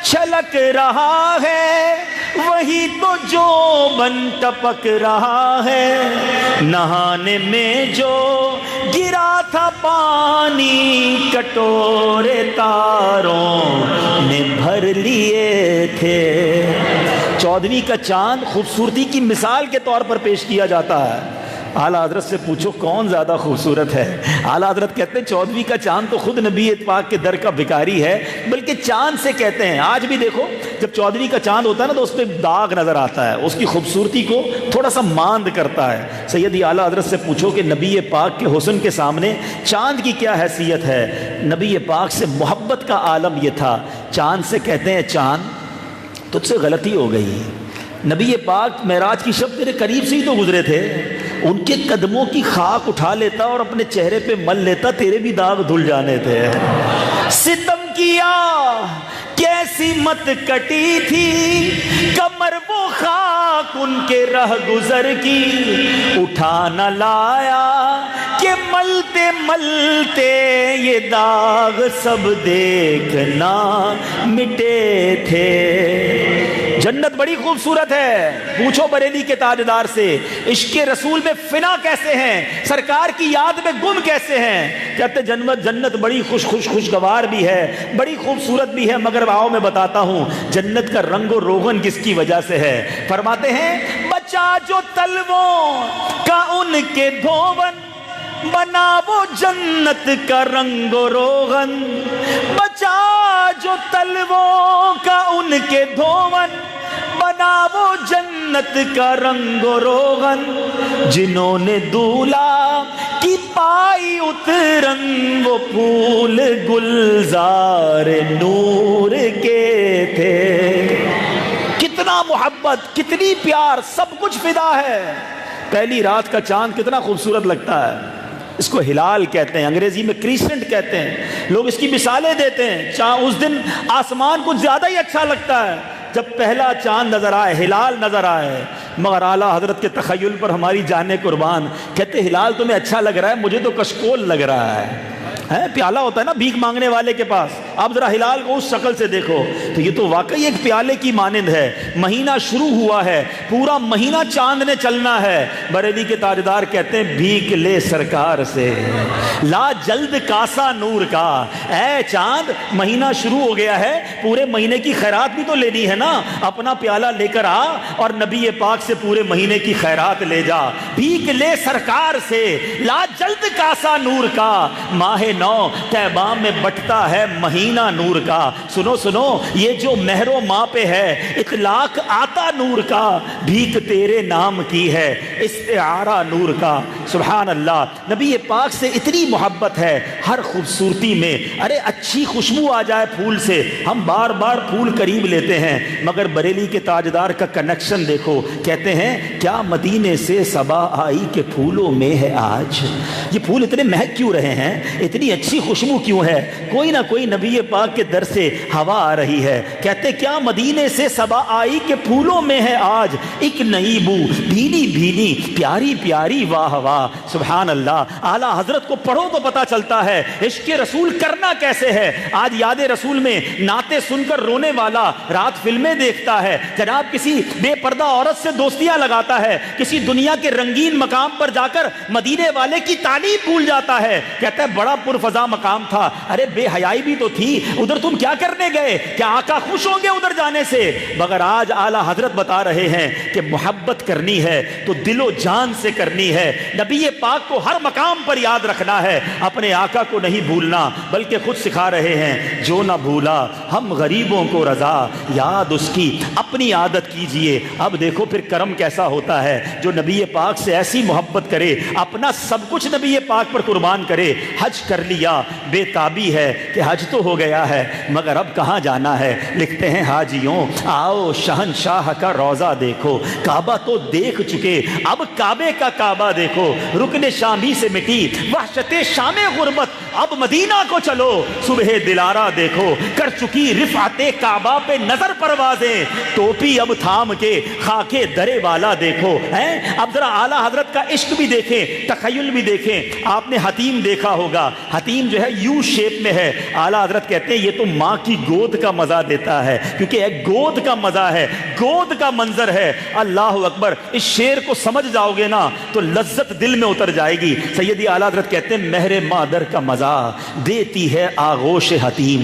چھلک رہا ہے، وہی تو جو بن ٹپک رہا ہے، نہانے میں جو گرا تھا پانی کٹورے تاروں نے بھر لیے تھے. 14ویں کا چاند خوبصورتی کی مثال کے طور پر پیش کیا جاتا ہے. اعلیٰ حضرت سے پوچھو کون زیادہ خوبصورت ہے؟ اعلیٰ حضرت کہتے ہیں 14ویں کا چاند تو خود نبی پاک کے در کا بھکاری ہے، بلکہ چاند سے کہتے ہیں. آج بھی دیکھو جب 14ویں کا چاند ہوتا ہے نا تو اس پہ داغ نظر آتا ہے، اس کی خوبصورتی کو تھوڑا سا ماند کرتا ہے. سیدی اعلیٰ حضرت سے پوچھو کہ نبی پاک کے حسن کے سامنے چاند کی کیا حیثیت ہے؟ نبی پاک سے محبت کا عالم یہ تھا. چاند سے کہتے ہیں چاند تجھ سے غلطی ہو گئی. نبی پاک معراج کی شب تیرے قریب سے ہی تو گزرے تھے، ان کے قدموں کی خاک اٹھا لیتا اور اپنے چہرے پہ مل لیتا، تیرے بھی داغ دھل جانے تھے. ستم کیا کیسی مت کٹی تھی کمر وہ خاک ان کے رہ گزر کی، اٹھا نہ لایا کہ ملتے ملتے یہ داغ سب دیکھنا مٹے تھے. جنت بڑی خوبصورت ہے. پوچھو بریلی کے تاجدار سے عشق رسول میں فنا کیسے ہیں، سرکار کی یاد میں گم کیسے ہیں؟ کہتے جنت بڑی خوشگوار بھی ہے، بڑی خوبصورت بھی ہے، مگر آؤ میں بتاتا ہوں جنت کا رنگ و روغن کس کی وجہ سے ہے. فرماتے ہیں بچا جو تلووں کا ان کے دھون، بنا وہ جنت کا رنگ و روغن. بچا جو تلووں کا ان کے دھون، بنا وہ جنت کا رنگ و روغن. جنہوں نے دولا کی پائی اترن، وہ پھول گلزار نور کے تھے. کتنا محبت، کتنی پیار، سب کچھ فدا ہے. پہلی رات کا چاند کتنا خوبصورت لگتا ہے. اس کو ہلال کہتے ہیں، انگریزی میں کریسنٹ کہتے ہیں. لوگ اس کی مثالیں دیتے ہیں. اس دن آسمان کچھ زیادہ ہی اچھا لگتا ہے جب پہلا چاند نظر آئے، ہلال نظر آئے. مگر اعلیٰ حضرت کے تخیل پر ہماری جانیں قربان. کہتے ہلال تمہیں اچھا لگ رہا ہے، مجھے تو کشکول لگ رہا ہے. پیالہ ہوتا ہے نا بھیک مانگنے والے کے پاس، آپ ذرا ہلال کو اس شکل سے دیکھو تو یہ تو واقعی ایک پیالے کی مانند ہے. مہینہ شروع ہوا ہے، پورا مہینہ چاند نے چلنا ہے. بریلی کے تاجدار کہتے ہیں بھیک لے سرکار سے، لا جلد کاسا نور کا. اے چاند مہینہ شروع ہو گیا ہے، پورے مہینے کی خیرات بھی تو لینی ہے نا. اپنا پیالہ لے کر آ اور نبی پاک سے پورے مہینے کی خیرات لے جا. بھیک لے سرکار سے، لا جلد کاسا نور کا. ماہ نو طیبہ میں بٹتا ہے مہینہ نور کا. سنو سنو یہ جو مہر و ماہ پہ ہے اطلاق آتا نور کا. بھیک تیرے نام کی ہے استعارہ نور کا. سبحان اللہ. نبی پاک سے اتنی محبت ہے ہر خوبصورتی میں. ارے اچھی خوشبو آ جائے پھول سے ہم بار بار پھول قریب لیتے ہیں، مگر بریلی کے تاجدار کا کنیکشن دیکھو. کہتے ہیں کیا مدینے سے صبا آئی کہ پھولوں میں ہے آج. یہ پھول اتنے مہک کیوں رہے ہیں، اتنی اچھی خوشبو کیوں ہے؟ کوئی نہ کوئی نبی پاک کے در سے ہوا آ رہی ہے. کہتے کیا مدینے سے صبا آئی کہ پھولوں میں ہے آج ایک نئی بو، بھینی بھینی پیاری پیاری واہ واہ. سبحان اللہ. اعلیٰ حضرت کو پڑھو تو پتا چلتا ہے عشق رسول کرنا کیسے ہے. آج یاد رسول میں نعتیں سن کر رونے والا رات فلمیں دیکھتا ہے، جناب کسی بے پردہ عورت سے دوستیاں لگاتا ہے، کسی دنیا کے رنگین مقام پر جا کر مدینے والے کی تعلیم بھول جاتا ہے. کہتا ہے بڑا پرفضا مقام تھا. ارے بے حیائی بھی تو تھی، ادھر تم کیا کرنے گئے؟ کیا آقا خوش ہوں گے ادھر جانے سے؟ مگر آج اعلیٰ حضرت بتا رہے ہیں کہ محبت کرنی ہے تو دل و جان سے کرنی ہے. نبی پاک کو ہر مقام پر یاد رکھنا ہے، اپنے آقا کو نہیں بھولنا. بلکہ خود سکھا رہے ہیں جو نہ بھولا ہم غریبوں کو رضا، یاد اس کی اپنی عادت کیجئے. اب دیکھو پھر کرم کیسا ہوتا ہے جو نبی پاک سے ایسی محبت کرے، اپنا سب کچھ نبی پاک پر قربان کرے. حج کر لیا، بے تابی ہے کہ حج تو ہو گیا ہے مگر اب کہاں جانا ہے. لکھتے ہیں حاجیوں آؤ شہنشاہ کا روضہ دیکھو. کعبہ تو دیکھ چکے، اب کعبے کا کعبہ دیکھو. رکن شامی سے مٹی وحشت شام غربت، اب مدینہ کو چلو. صبح دلارہ دیکھو کر چکی رفعت کعبہ پہ نظر پروازیں. ٹوپی اب تھام کے خاکے درے والا دیکھو. اب ذرا اعلیٰ حضرت کا عشق بھی دیکھیں، تخیل بھی دیکھیں. آپ نے حتیم دیکھا ہوگا، حتیم جو ہے یو شیپ میں ہے. اعلیٰ حضرت کہتے ہیں یہ تو ماں کی گود کا مزہ دیتا ہے, کیونکہ ایک گود کا مزہ ہے, گود کا منظر ہے. اللہ اکبر, اس شعر کو سمجھ جاؤ گے نا تو لذت دل میں اتر جائے گی. سیدی اعلیٰ حضرت کہتے ہیں مہر مادر کا مزہ دیتی ہے آغوش حتیم.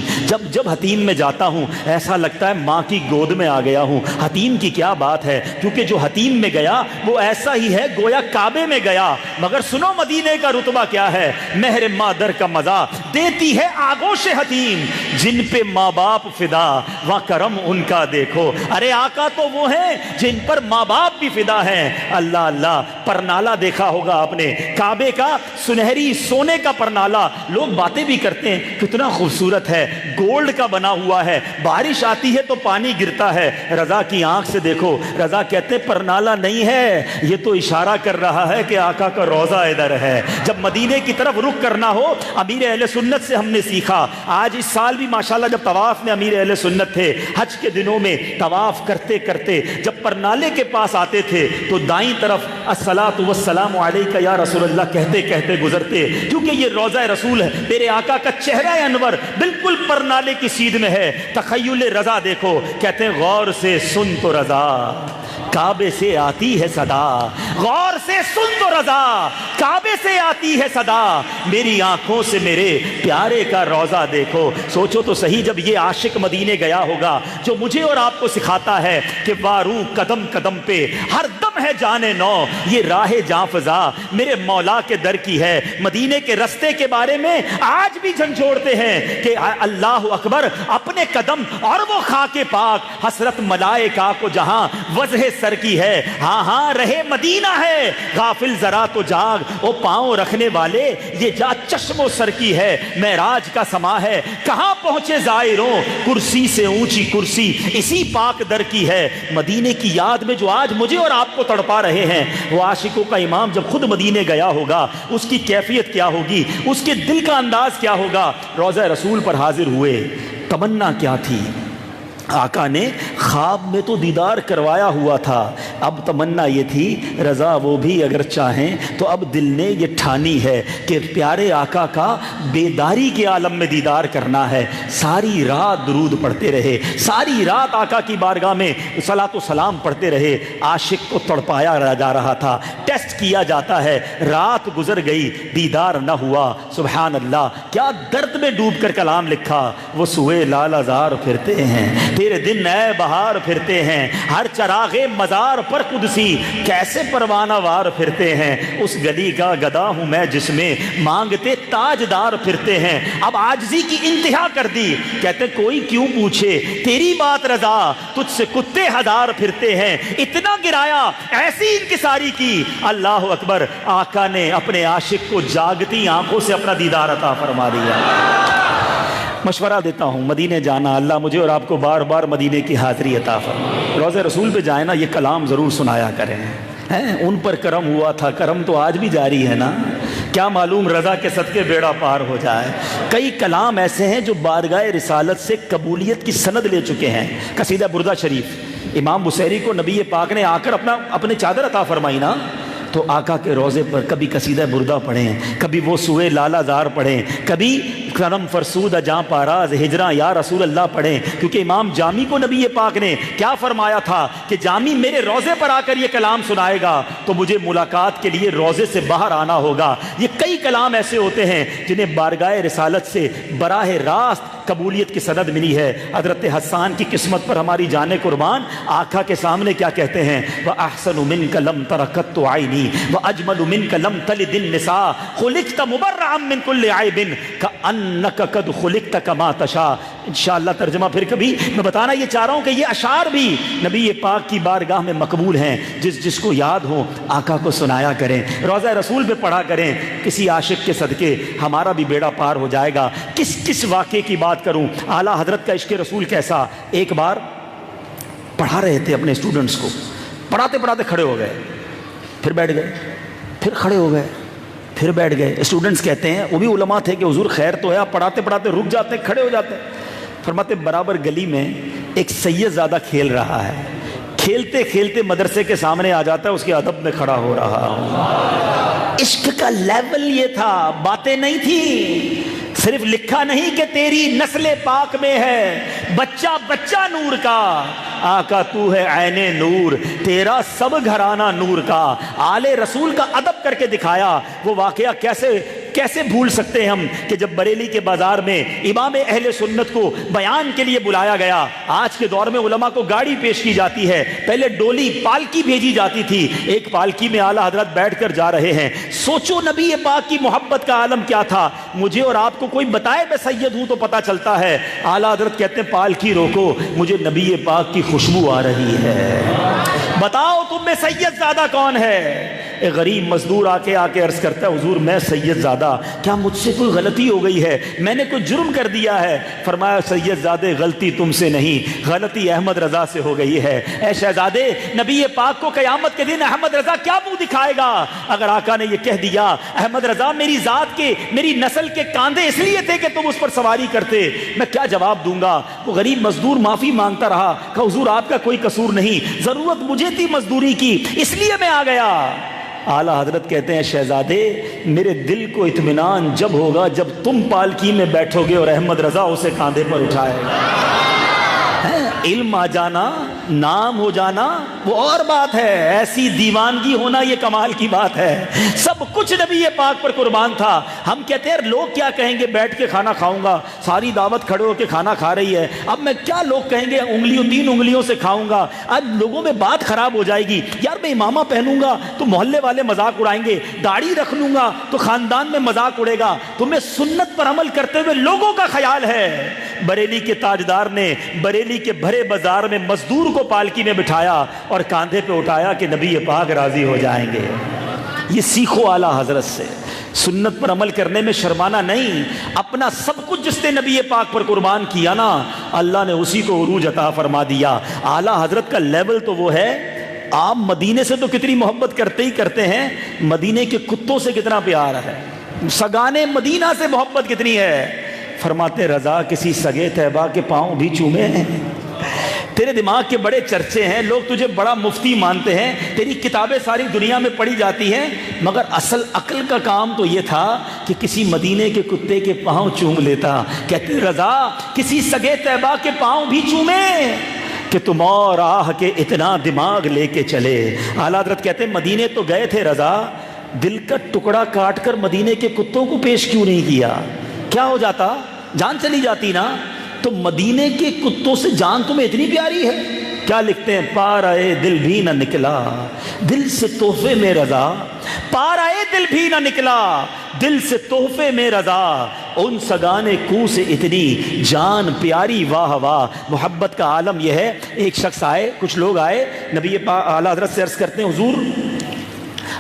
جب حتیم میں جاتا ہوں ایسا لگتا ہے ماں کی گود میں آ گیا ہوں. حتیم کی کیا بات ہے, کیونکہ جو حتیم میں گیا وہ ایسا ہی ہے گویا کعبے میں گیا. مگر سنو مدینے کا رتبہ کیا ہے, مہر مادر کا مزہ دیتی ہے آغوش حتیم. جن پہ ماں باپ فدا وہاں کرم ان کا دیکھو. ارے آقا تو وہ ہیں جن پر ماں باپ بھی فدا ہیں. اللہ اللہ, پرنالہ دیکھا ہوگا آپ نے, کعبے کا سنہری سونے کا پرنالہ. لوگ باتیں بھی کرتے ہیں کتنا خوبصورت ہے, گولڈ کا بنا ہوا ہے, بارش آتی ہے تو پانی گرتا ہے. رضا کی آنکھ سے دیکھو, رضا کہتے ہیں پرنالہ نہیں ہے, یہ تو اشارہ کر رہا ہے کہ آقا کا روضہ ادھر ہے. جب مدینے کی طرف رخ کرنا ہو, امیر اہل سنت سے ہم نے سیکھا. آج اس سال بھی ماشاءاللہ جب طواف میں امیر اہل سنت تھے, حج کے دنوں میں طواف کرتے کرتے جب پرنالے کے پاس آتے تھے تو دائیں طرف الصلاۃ والسلام علیک یا رسول اللہ کہتے کہتے گزرتے, کیونکہ یہ روضہ رسول ہے. میرے آقا کا چہرہ انور بالکل پرنالے کی سیدھ میں ہے. تخیل رضا دیکھو, کہتے ہیں غور سے سن تو رضا کعبے سے آتی ہے صدا. غور سے سن تو رضا کعبے سے آتی ہے صدا. میری آنکھوں سے میرے پیارے کا روضہ دیکھو. سوچو تو صحیح, جب یہ عاشق مدینے گیا ہوگا جو مجھے اور آپ کو سکھاتا ہے کہ وارو قدم قدم پہ ہر دم ہے جانے نو, یہ راہ جاں فضا میرے مولا کے در کی ہے. مدینے کے رستے کے بارے میں آج بھی جھنجھوڑتے ہیں کہ اللہ اکبر اپنے قدم اور وہ خاک پاک, حسرت ملائکہ کو جہاں وضع سر کی ہے. ہاں ہاں رہے مدینہ ہے, غافل ذرا تو جاگ او پاؤں رکھنے والے, یہ جا چشم و سر کی ہے. معراج کا سما ہے, کہاں پہنچے زائروں, کرسی سے اونچی کرسی اسی پاک در کی ہے. مدینے کی یاد میں جو آج مجھے اور آپ کو تڑپا رہے ہیں, وہ عاشقوں کا امام جب خود مدینے گیا ہوگا اس کی کیفیت کیا ہوگی, اس کے دل کا انداز کیا ہوگا. روضہ رسول پر حاضر ہوئے, تمنا کیا تھی, آقا نے خواب میں تو دیدار کروایا ہوا تھا, اب تمنا یہ تھی رضا وہ بھی اگر چاہیں تو اب دل نے یہ ٹھانی ہے کہ پیارے آقا کا بیداری کے عالم میں دیدار کرنا ہے. ساری رات درود پڑھتے رہے, ساری رات آقا کی بارگاہ میں صلاۃ و سلام پڑھتے رہے. عاشق کو تڑپایا جا رہا تھا, ٹیسٹ کیا جاتا ہے. رات گزر گئی, دیدار نہ ہوا. سبحان اللہ, کیا درد میں ڈوب کر کلام لکھا. وہ سوئے لال ازار پھرتے ہیں, تیرے دن اے بہار پھرتے ہیں, ہر چراغ مزار پر قدسی کیسے پروانہ وار پھرتے ہیں. اس گلی کا گدا ہوں میں جس میں مانگتے تاجدار پھرتے ہیں. اب عاجزی کی انتہا کر دی, کہتے کوئی کیوں پوچھے تیری بات رضا, تجھ سے کتے ہزار پھرتے ہیں. اتنا گرایا, ایسی انکساری کی. اللہ اکبر, آقا نے اپنے عاشق کو جاگتی آنکھوں سے اپنا دیدار عطا فرما دیا. مشورہ دیتا ہوں, مدینے جانا, اللہ مجھے اور آپ کو بار بار مدینے کی حاضری عطا فرمائے. روضہ رسول پہ جائیں نا, یہ کلام ضرور سنایا کریں. ان پر کرم ہوا تھا, کرم تو آج بھی جاری ہے نا. کیا معلوم رضا کے صدقے بیڑا پار ہو جائے. کئی کلام ایسے ہیں جو بارگاہ رسالت سے قبولیت کی سند لے چکے ہیں. قصیدہ بردہ شریف امام بصیری کو نبی پاک نے آ کر اپنے چادر عطا فرمائی نا, تو آقا کے روضے پر کبھی قصیدہ بردہ پڑھیں, کبھی وہ سوئے لالا زار پڑھیں, کبھی کرم فرسود جاں پاراز ہجراں یا رسول اللہ پڑھیں. کیونکہ امام جامی کو نبی پاک نے کیا فرمایا تھا کہ جامی میرے روضے پر آ کر یہ کلام سنائے گا تو مجھے ملاقات کے لیے روضے سے باہر آنا ہوگا. یہ کئی کلام ایسے ہوتے ہیں جنہیں بارگاہ رسالت سے براہ راست قبولیت کی سند ملی ہے. حضرت حسان کی قسمت پر ہماری جان قربان, آقا کے سامنے کیا کہتے ہیں, وَأَحْسَنُ مِنْكَ لَمْ تَرَكَتُّ عَيْنِي وَأَجْمَلُ مِنْكَ لَمْ تَلِدِ النِّسَاء خُلِقْتَ مُبَرَّعًا مِنْ كُلِّ عَيْبٍ كَأَنَّكَ قَدْ خُلِقْتَ كَمَا تَشَاءُ. انشاءاللہ ترجمہ پھر کبھی میں بتانا یہ چاہ رہا ہوں کہ یہ اشعار بھی نبی پاک کی بارگاہ میں مقبول ہیں. جس کو یاد ہو آقا کو سنایا کریں, روضہ رسول پہ پڑھا کریں. کسی عاشق کے صدقے ہمارا بھی بیڑا پار ہو جائے گا. کس واقعے کی بات کروں, اعلیٰ حضرت کا عشق رسول کیسا. ایک بار پڑھا رہے تھے اپنے اسٹوڈنٹس کو, پڑھاتے پڑھاتے کھڑے ہو گئے, پھر بیٹھ گئے, پھر کھڑے ہو گئے, پھر بیٹھ گئے. اسٹوڈنٹس کہتے ہیں, وہ بھی علماء تھے, کہ حضور خیر تو ہے, آپ پڑھاتے پڑھاتے رک جاتے ہیں, کھڑے ہو جاتے ہیں. فرماتے برابر گلی میں ایک سید زادہ کھیل رہا ہے, کھیلتے کھیلتے مدرسے کے سامنے آ جاتا ہے, اس کے ادب میں کھڑا ہو رہا ہوں. عشق کا لیول یہ تھا، باتیں نہیں تھی، صرف لکھا نہیں کہ تیری نسل پاک میں ہے بچہ بچہ نور کا، آقا تو ہے عین نور، تیرا سب گھرانہ نور کا۔ آل رسول کا ادب کر کے دکھایا۔ وہ واقعہ کیسے بھول سکتے ہیں ہم کہ جب بریلی کے بازار میں امام اہل سنت کو بیان کے لیے بلایا گیا۔ آج کے دور میں علماء کو گاڑی پیش کی جاتی ہے، پہلے ڈولی پالکی بھیجی جاتی تھی، ایک پالکی میں اعلیٰ حضرت بیٹھ کر جا رہے ہیں۔ سوچو نبی پاک کی محبت کا عالم کیا تھا۔ مجھے اور آپ کو کوئی بتائے میں سید ہوں تو پتہ چلتا ہے۔ اعلیٰ حضرت کہتے ہیں پالکی روکو، مجھے نبی پاک کی خوشبو آ رہی ہے، بتاؤ تم میں سید زادہ کون ہے؟ ایک غریب مزدور آ کے عرض کرتا ہے حضور میں سید زادہ، کیا مجھ سے کوئی غلطی ہو گئی ہے؟ میں نے کوئی جرم کر دیا ہے؟ فرمایا سید زادے غلطی تم سے نہیں، غلطی احمد رضا سے ہو گئی ہے۔ اے شہزادے، نبی پاک کو قیامت کے دن احمد رضا کیا منہ دکھائے گا؟ اگر آقا نے یہ کہہ دیا احمد رضا میری ذات کے، میری نسل کے کاندھے اس لیے تھے کہ تم اس پر سواری کرتے، میں کیا جواب دوں گا؟ وہ غریب مزدور معافی مانگتا رہا، کہ حضور آپ کا کوئی قصور نہیں، ضرورت مجھے تھی مزدوری کی، اس لیے میں آ گیا۔ اعلیٰ حضرت کہتے ہیں شہزادے میرے دل کو اطمینان جب ہوگا جب تم پالکی میں بیٹھو گے اور احمد رضا اسے کاندھے پر اٹھائے گا۔ علم آ جانا، نام ہو جانا وہ اور بات ہے، ایسی دیوانگی ہونا یہ کمال کی بات ہے۔ سب کچھ نبی پاک پر قربان تھا۔ ہم کہتے ہیں لوگ کیا کہیں گے، بیٹھ کے کھانا کھاؤں گا، ساری دعوت کھڑے ہو کے کھانا کھا رہی ہے، اب میں کیا لوگ کہیں گے، تین انگلیوں سے کھاؤں گا، اب لوگوں میں بات خراب ہو جائے گی، یار میں امامہ پہنوں گا تو محلے والے مذاق اڑائیں گے، داڑھی رکھ لوں گا تو خاندان میں مذاق اڑے گا۔ تمہیں سنت پر عمل کرتے ہوئے لوگوں کا خیال ہے۔ بریلی کے تاجدار نے بریلی کے بھرے بازار میں مزدور کو پالکی میں بٹھایا اور کاندھے پہ اٹھایا کہ نبی پاک راضی ہو جائیں گے۔ یہ سیکھو اعلیٰ حضرت سے، سنت پر عمل کرنے میں شرمانا نہیں۔ اپنا سب کچھ جس نے نبی پاک پر قربان کیا نا، اللہ نے اسی کو عروج عطا فرما دیا۔ اعلیٰ حضرت کا لیول تو وہ ہے، آپ مدینے سے تو کتنی محبت کرتے ہی کرتے ہیں، مدینے کے کتوں سے کتنا پیار ہے، سگانے مدینہ سے محبت کتنی ہے۔ فرماتے رضا کسی سگے طیبہ کے پاؤں بھی چومے ہیں، تیرے دماغ کے بڑے چرچے ہیں، لوگ تجھے بڑا مفتی مانتے ہیں، تیری کتابیں ساری دنیا میں پڑھی جاتی ہیں، مگر اصل عقل کا کام تو یہ تھا کہ کسی مدینے کے کتے کے پاؤں چوم لیتا۔ کہتے رضا کسی سگے طیبہ کے پاؤں بھی چومے کہ تم اور آہ کے اتنا دماغ لے کے چلے۔ اعلیٰ حضرت کہتے ہیں مدینے تو گئے تھے رضا، دل کا ٹکڑا کاٹ کر مدینے کے کتوں کو پیش کیوں نہیں کیا؟ کیا ہو جاتا؟ جان چلی جاتی نا۔ تو مدینے کے کتوں سے جان تمہیں اتنی پیاری ہے؟ کیا لکھتے ہیں، پار آئے دل بھی نہ نکلا دل سے تحفے میں رضا، پار آئے دل بھی نہ نکلا دل سے تحفے میں رضا، ان سگانے کو سے اتنی جان پیاری، واہ واہ۔ محبت کا عالم یہ ہے۔ ایک شخص آئے، کچھ لوگ آئے، نبی اعلیٰ حضرت سے عرض کرتے ہیں حضور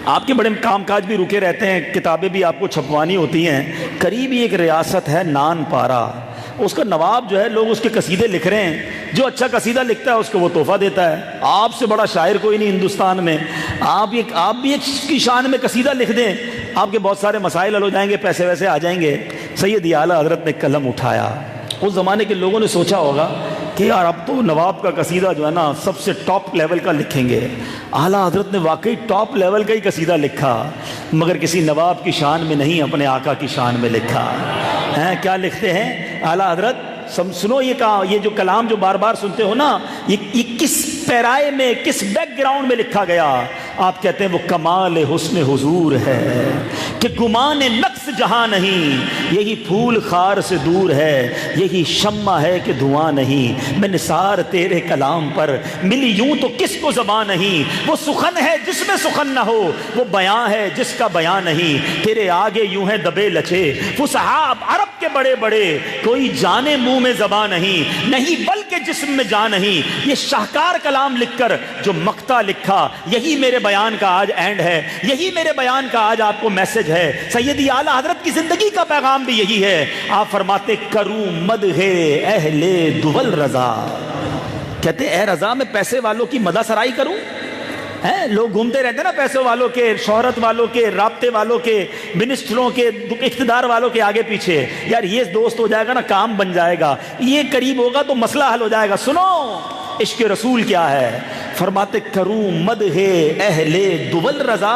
آپ کے بڑے کام کاج بھی رکے رہتے ہیں، کتابیں بھی آپ کو چھپوانی ہوتی ہیں، قریب ہی ایک ریاست ہے نان پارا، اس کا نواب جو ہے، لوگ اس کے قصیدے لکھ رہے ہیں، جو اچھا قصیدہ لکھتا ہے اس کو وہ تحفہ دیتا ہے۔ آپ سے بڑا شاعر کوئی نہیں ہندوستان میں، آپ بھی ایک کی شان میں قصیدہ لکھ دیں، آپ کے بہت سارے مسائل حل ہو جائیں گے، پیسے ویسے آ جائیں گے۔ سید اعلیٰ حضرت نے قلم اٹھایا۔ اس زمانے کے لوگوں نے سوچا ہوگا کہ یار اب تو نواب کا قصیدہ جو ہے نا سب سے ٹاپ لیول کا لکھیں گے۔ اعلیٰ حضرت نے واقعی ٹاپ لیول کا ہی قصیدہ لکھا، مگر کسی نواب کی شان میں نہیں، اپنے آقا کی شان میں لکھا ہے۔ کیا لکھتے ہیں اعلیٰ حضرت؟ سنو یہ جو کلام جو بار بار سنتے ہو نا، یہ کس پیرائے میں، کس بیک گراؤنڈ میں لکھا گیا؟ آپ کہتے ہیں وہ کمال حسن حضور ہے کہ گمان نقص جہاں نہیں، یہی پھول خار سے دور ہے، یہی شمع ہے کہ دھواں نہیں، میں نثار تیرے کلام پر ملی یوں تو کس کو زبان نہیں، وہ سخن ہے جس میں سخن نہ ہو، وہ بیان ہے جس کا بیان نہیں، تیرے آگے یوں ہے دبے لچے فصحاب عرب کے بڑے بڑے، کوئی جانے منہ میں زبان نہیں بلکہ جسم میں جان نہیں۔ یہ شاہکار کلام لکھ کر جو مقطع لکھا، یہی میرے بیان کا آج اینڈ ہے، یہی میرے بیان کا آج آپ کو میسج ہے۔ سیدی اعلیٰ حضرت کی زندگی کا پیغام بھی یہی ہے۔ آپ فرماتے کروں مدح اہل دول رضا، کہتے اے رضا میں پیسے والوں کی مدح سرائی کروں؟ لوگ گھومتے رہتے ہیں نا پیسے والوں کے، شہرت والوں کے، رابطے والوں کے، منسٹروں کے، اقتدار والوں کے آگے پیچھے، یار یہ دوست ہو جائے گا نا کام بن جائے گا، یہ قریب ہوگا تو مسئلہ حل ہو جائے گا۔ سنو عشق رسول کیا ہے، فرماتے کروں مدح اہل دول رضا،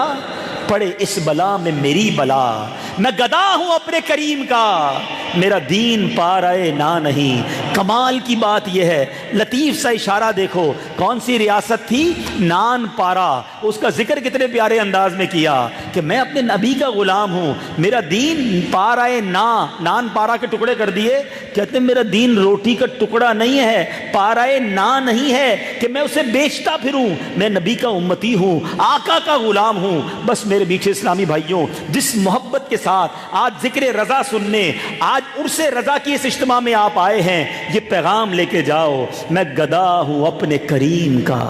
پڑے اس بلا میں میری بلا، میں گدا ہوں اپنے کریم کا، میرا دین پارائے نہ نہیں۔ کمال کی بات یہ ہے، لطیف سا اشارہ دیکھو، کون سی ریاست تھی؟ نان پارا۔ اس کا ذکر کتنے پیارے انداز میں کیا کہ میں اپنے نبی کا غلام ہوں، میرا دین پارائے نان پارا کے ٹکڑے کر دیے، کہتے ہیں میرا دین روٹی کا ٹکڑا نہیں ہے، پارائے نہیں ہے کہ میں اسے بیچتا پھروں، میں نبی کا امتی ہوں، آقا کا غلام ہوں۔ بس میرے میٹھے اسلامی بھائیوں، جس محبت کے ساتھ آج ذکر رضا سننے، آج عرس رضا کی اس اجتماع میں آپ آئے ہیں، یہ پیغام لے کے جاؤ، میں گدا ہوں اپنے کریم کا،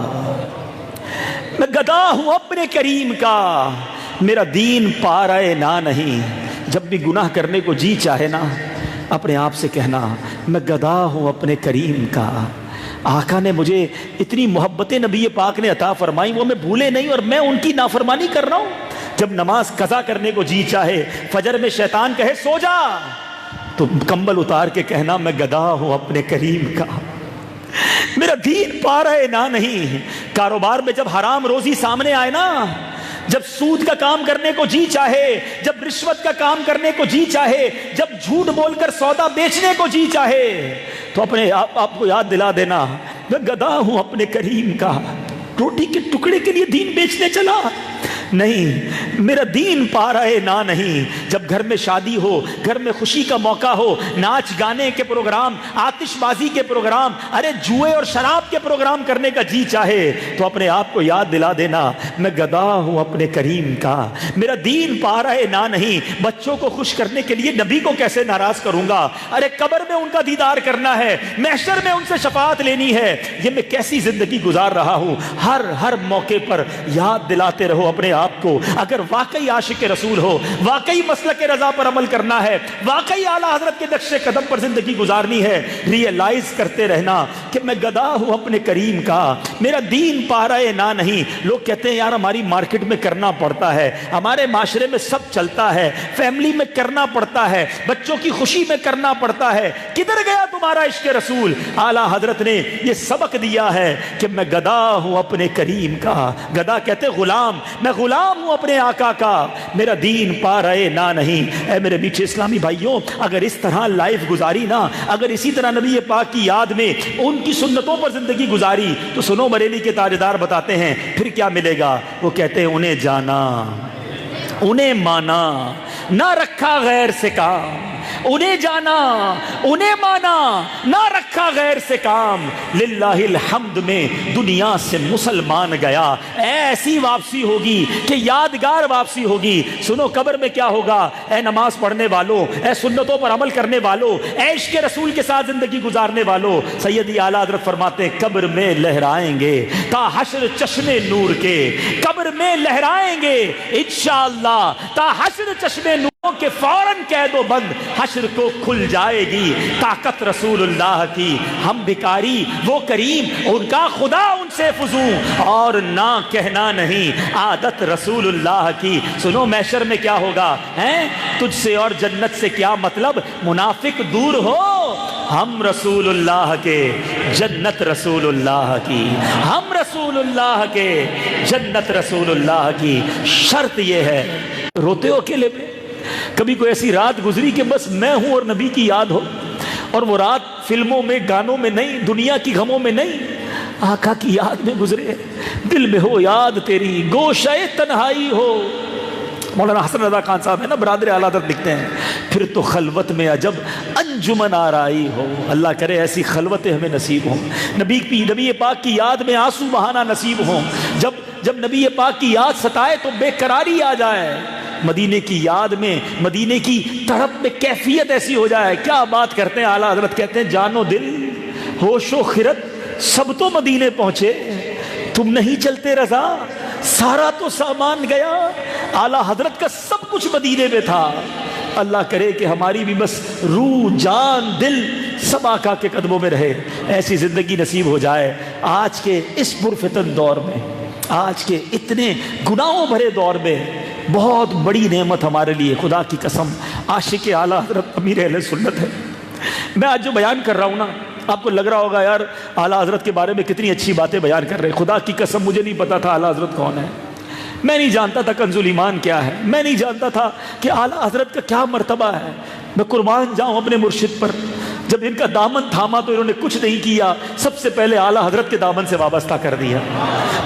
میں گدا ہوں اپنے کریم کا، میرا دین پارائے نہ نہیں۔ جب بھی گناہ کرنے کو جی چاہے نا، اپنے آپ سے کہنا میں گدا ہوں اپنے کریم کا۔ آقا نے مجھے اتنی محبت نبی پاک نے عطا فرمائی، وہ میں بھولے نہیں اور میں ان کی نافرمانی کر رہا ہوں۔ جب نماز قضا کرنے کو جی چاہے، فجر میں شیطان کہے سو جا، تو کمبل اتار کے کہنا میں گدا ہوں اپنے کریم کا، میرا دین پارائے نہ نہیں۔ کاروبار میں جب حرام روزی سامنے آئے نا، جب سود کا کام کرنے کو جی چاہے، جب رشوت کا کام کرنے کو جی چاہے، جب جھوٹ بول کر سودا بیچنے کو جی چاہے، تو اپنے آپ کو یاد دلا دینا میں گدا ہوں اپنے کریم کا۔ روٹی کے ٹکڑے کے لیے دین بیچنے چلا نہیں، میرا دین پارائے نہ نہیں۔ جب گھر میں شادی ہو، گھر میں خوشی کا موقع ہو، ناچ گانے کے پروگرام، آتش بازی کے پروگرام، ارے جوئے اور شراب کے پروگرام کرنے کا جی چاہے، تو اپنے آپ کو یاد دلا دینا میں گدا ہوں اپنے کریم کا، میرا دین پارائے نہ نہیں۔ بچوں کو خوش کرنے کے لیے نبی کو کیسے ناراض کروں گا؟ ارے قبر میں ان کا دیدار کرنا ہے، محشر میں ان سے شفاعت لینی ہے، یہ میں کیسی زندگی گزار رہا ہوں۔ ہر موقع پر یاد دلاتے رہو اپنے آپ کو، اگر واقعی عاشق رسول ہو، واقعی مسلک رضا پر عمل کرنا ہے، واقعی اعلیٰ حضرت کے نقش قدم پر زندگی گزارنی ہے، ریئلائز کرتے رہنا کہ میں گدا ہوں اپنے کریم کا، میرا دین پارائے نہ نہیں۔ لوگ کہتے ہیں یار ہماری مارکیٹ میں کرنا پڑتا ہے، ہمارے معاشرے میں سب چلتا ہے، فیملی میں کرنا پڑتا ہے، بچوں کی خوشی میں کرنا پڑتا ہے، کدھر گیا تمہارا عشق رسول؟ اعلیٰ حضرت نے یہ سبق دیا ہے کہ میں گدا ہوں اپنے کریم کا۔ گدا کہتے غلام، میں غلام ہوں اپنے آقا کا، میرا دین پارائے نہ نہیں۔ اے میرے میٹھے اسلامی بھائیوں، اگر اس طرح لائف گزاری نا، اگر اسی طرح نبی پاک کی یاد میں ان کی سنتوں پر زندگی گزاری، تو سنو بریلی کے تاجدار بتاتے ہیں پھر کیا ملے گا۔ وہ کہتے ہیں انہیں جانا، انہیں مانا، نہ رکھا غیر سے کام، انہیں جانا، انہیں مانا، نہ رکھا غیر سے کام، للہ الحمد میں دنیا سے مسلمان گیا۔ ایسی واپسی ہوگی کہ یادگار واپسی ہوگی۔ سنو قبر میں کیا ہوگا؟ اے نماز پڑھنے والوں، اے سنتوں پر عمل کرنے والوں، اے عشق رسول کے ساتھ زندگی گزارنے والوں، سیدی اعلیٰ حضرت فرماتے ہیں قبر میں لہرائیں گے تا حشر چشمے نور کے، قبر میں لہرائیں گے انشاءاللہ تا حشر چشمے نور کے، فوراً قید و بند حشر کو کھل جائے گی۔ طاقت رسول اللہ کی، ہم بھکاری وہ کریم، ان کا خدا ان سے فزوں، اور نہ کہنا نہیں عادت رسول اللہ کی۔ سنو محشر میں کیا ہوگا؟ ہیں تجھ سے اور جنت سے کیا مطلب؟ منافق دور ہو، ہم رسول اللہ کے، جنت رسول اللہ کی، ہم رسول اللہ کے، جنت رسول اللہ کی۔ شرط یہ ہے، روتے ہو اکیلے میں؟ کبھی کوئی ایسی رات گزری کہ بس میں ہوں اور نبی کی یاد ہو، اور وہ رات فلموں میں، گانوں میں نہیں، دنیا کی غموں میں نہیں، آقا کی یاد میں گزرے، دل میں ہو یاد تیری، گوشہ تنہائی ہو۔ مولانا حسن رضا خان صاحب ہے نا، برادر اعلیٰ حضرت لکھتے ہیں پھر تو خلوت میں عجب انجمن آرائی ہو۔ اللہ کرے ایسی خلوتیں ہمیں نصیب ہوں، نبی پاک کی یاد میں آنسو بہانا نصیب ہوں، جب نبی پاک کی یاد ستائے تو بے قراری آ جائے، مدینے کی یاد میں، مدینے کی تڑپ میں کیفیت ایسی ہو جائے۔ کیا بات کرتے ہیں اعلیٰ حضرت، کہتے ہیں جان و دل، ہوش و خرد سب تو مدینے پہنچے، تم نہیں چلتے رضا، سارا تو سامان گیا۔ اعلیٰ حضرت کا سب کچھ مدینے میں تھا۔ اللہ کرے کہ ہماری بھی بس روح، جان، دل سب آقا کے قدموں میں رہے، ایسی زندگی نصیب ہو جائے۔ آج کے اس پرفتن دور میں، آج کے اتنے گناہوں بھرے دور میں بہت بڑی نعمت ہمارے لیے، خدا کی قسم عاشق اعلیٰ حضرت امیر اہل سنت ہے۔ میں آج جو بیان کر رہا ہوں نا، آپ کو لگ رہا ہوگا یار اعلیٰ حضرت کے بارے میں کتنی اچھی باتیں بیان کر رہے ہیں، خدا کی قسم مجھے نہیں پتا تھا اعلیٰ حضرت کون ہے۔ میں نہیں جانتا تھا کنزُ ایمان کیا ہے، میں نہیں جانتا تھا کہ اعلیٰ حضرت کا کیا مرتبہ ہے۔ میں قربان جاؤں اپنے مرشد پر، جب ان کا دامن تھاما تو انہوں نے کچھ نہیں کیا، سب سے پہلے اعلیٰ حضرت کے دامن سے وابستہ کر دیا۔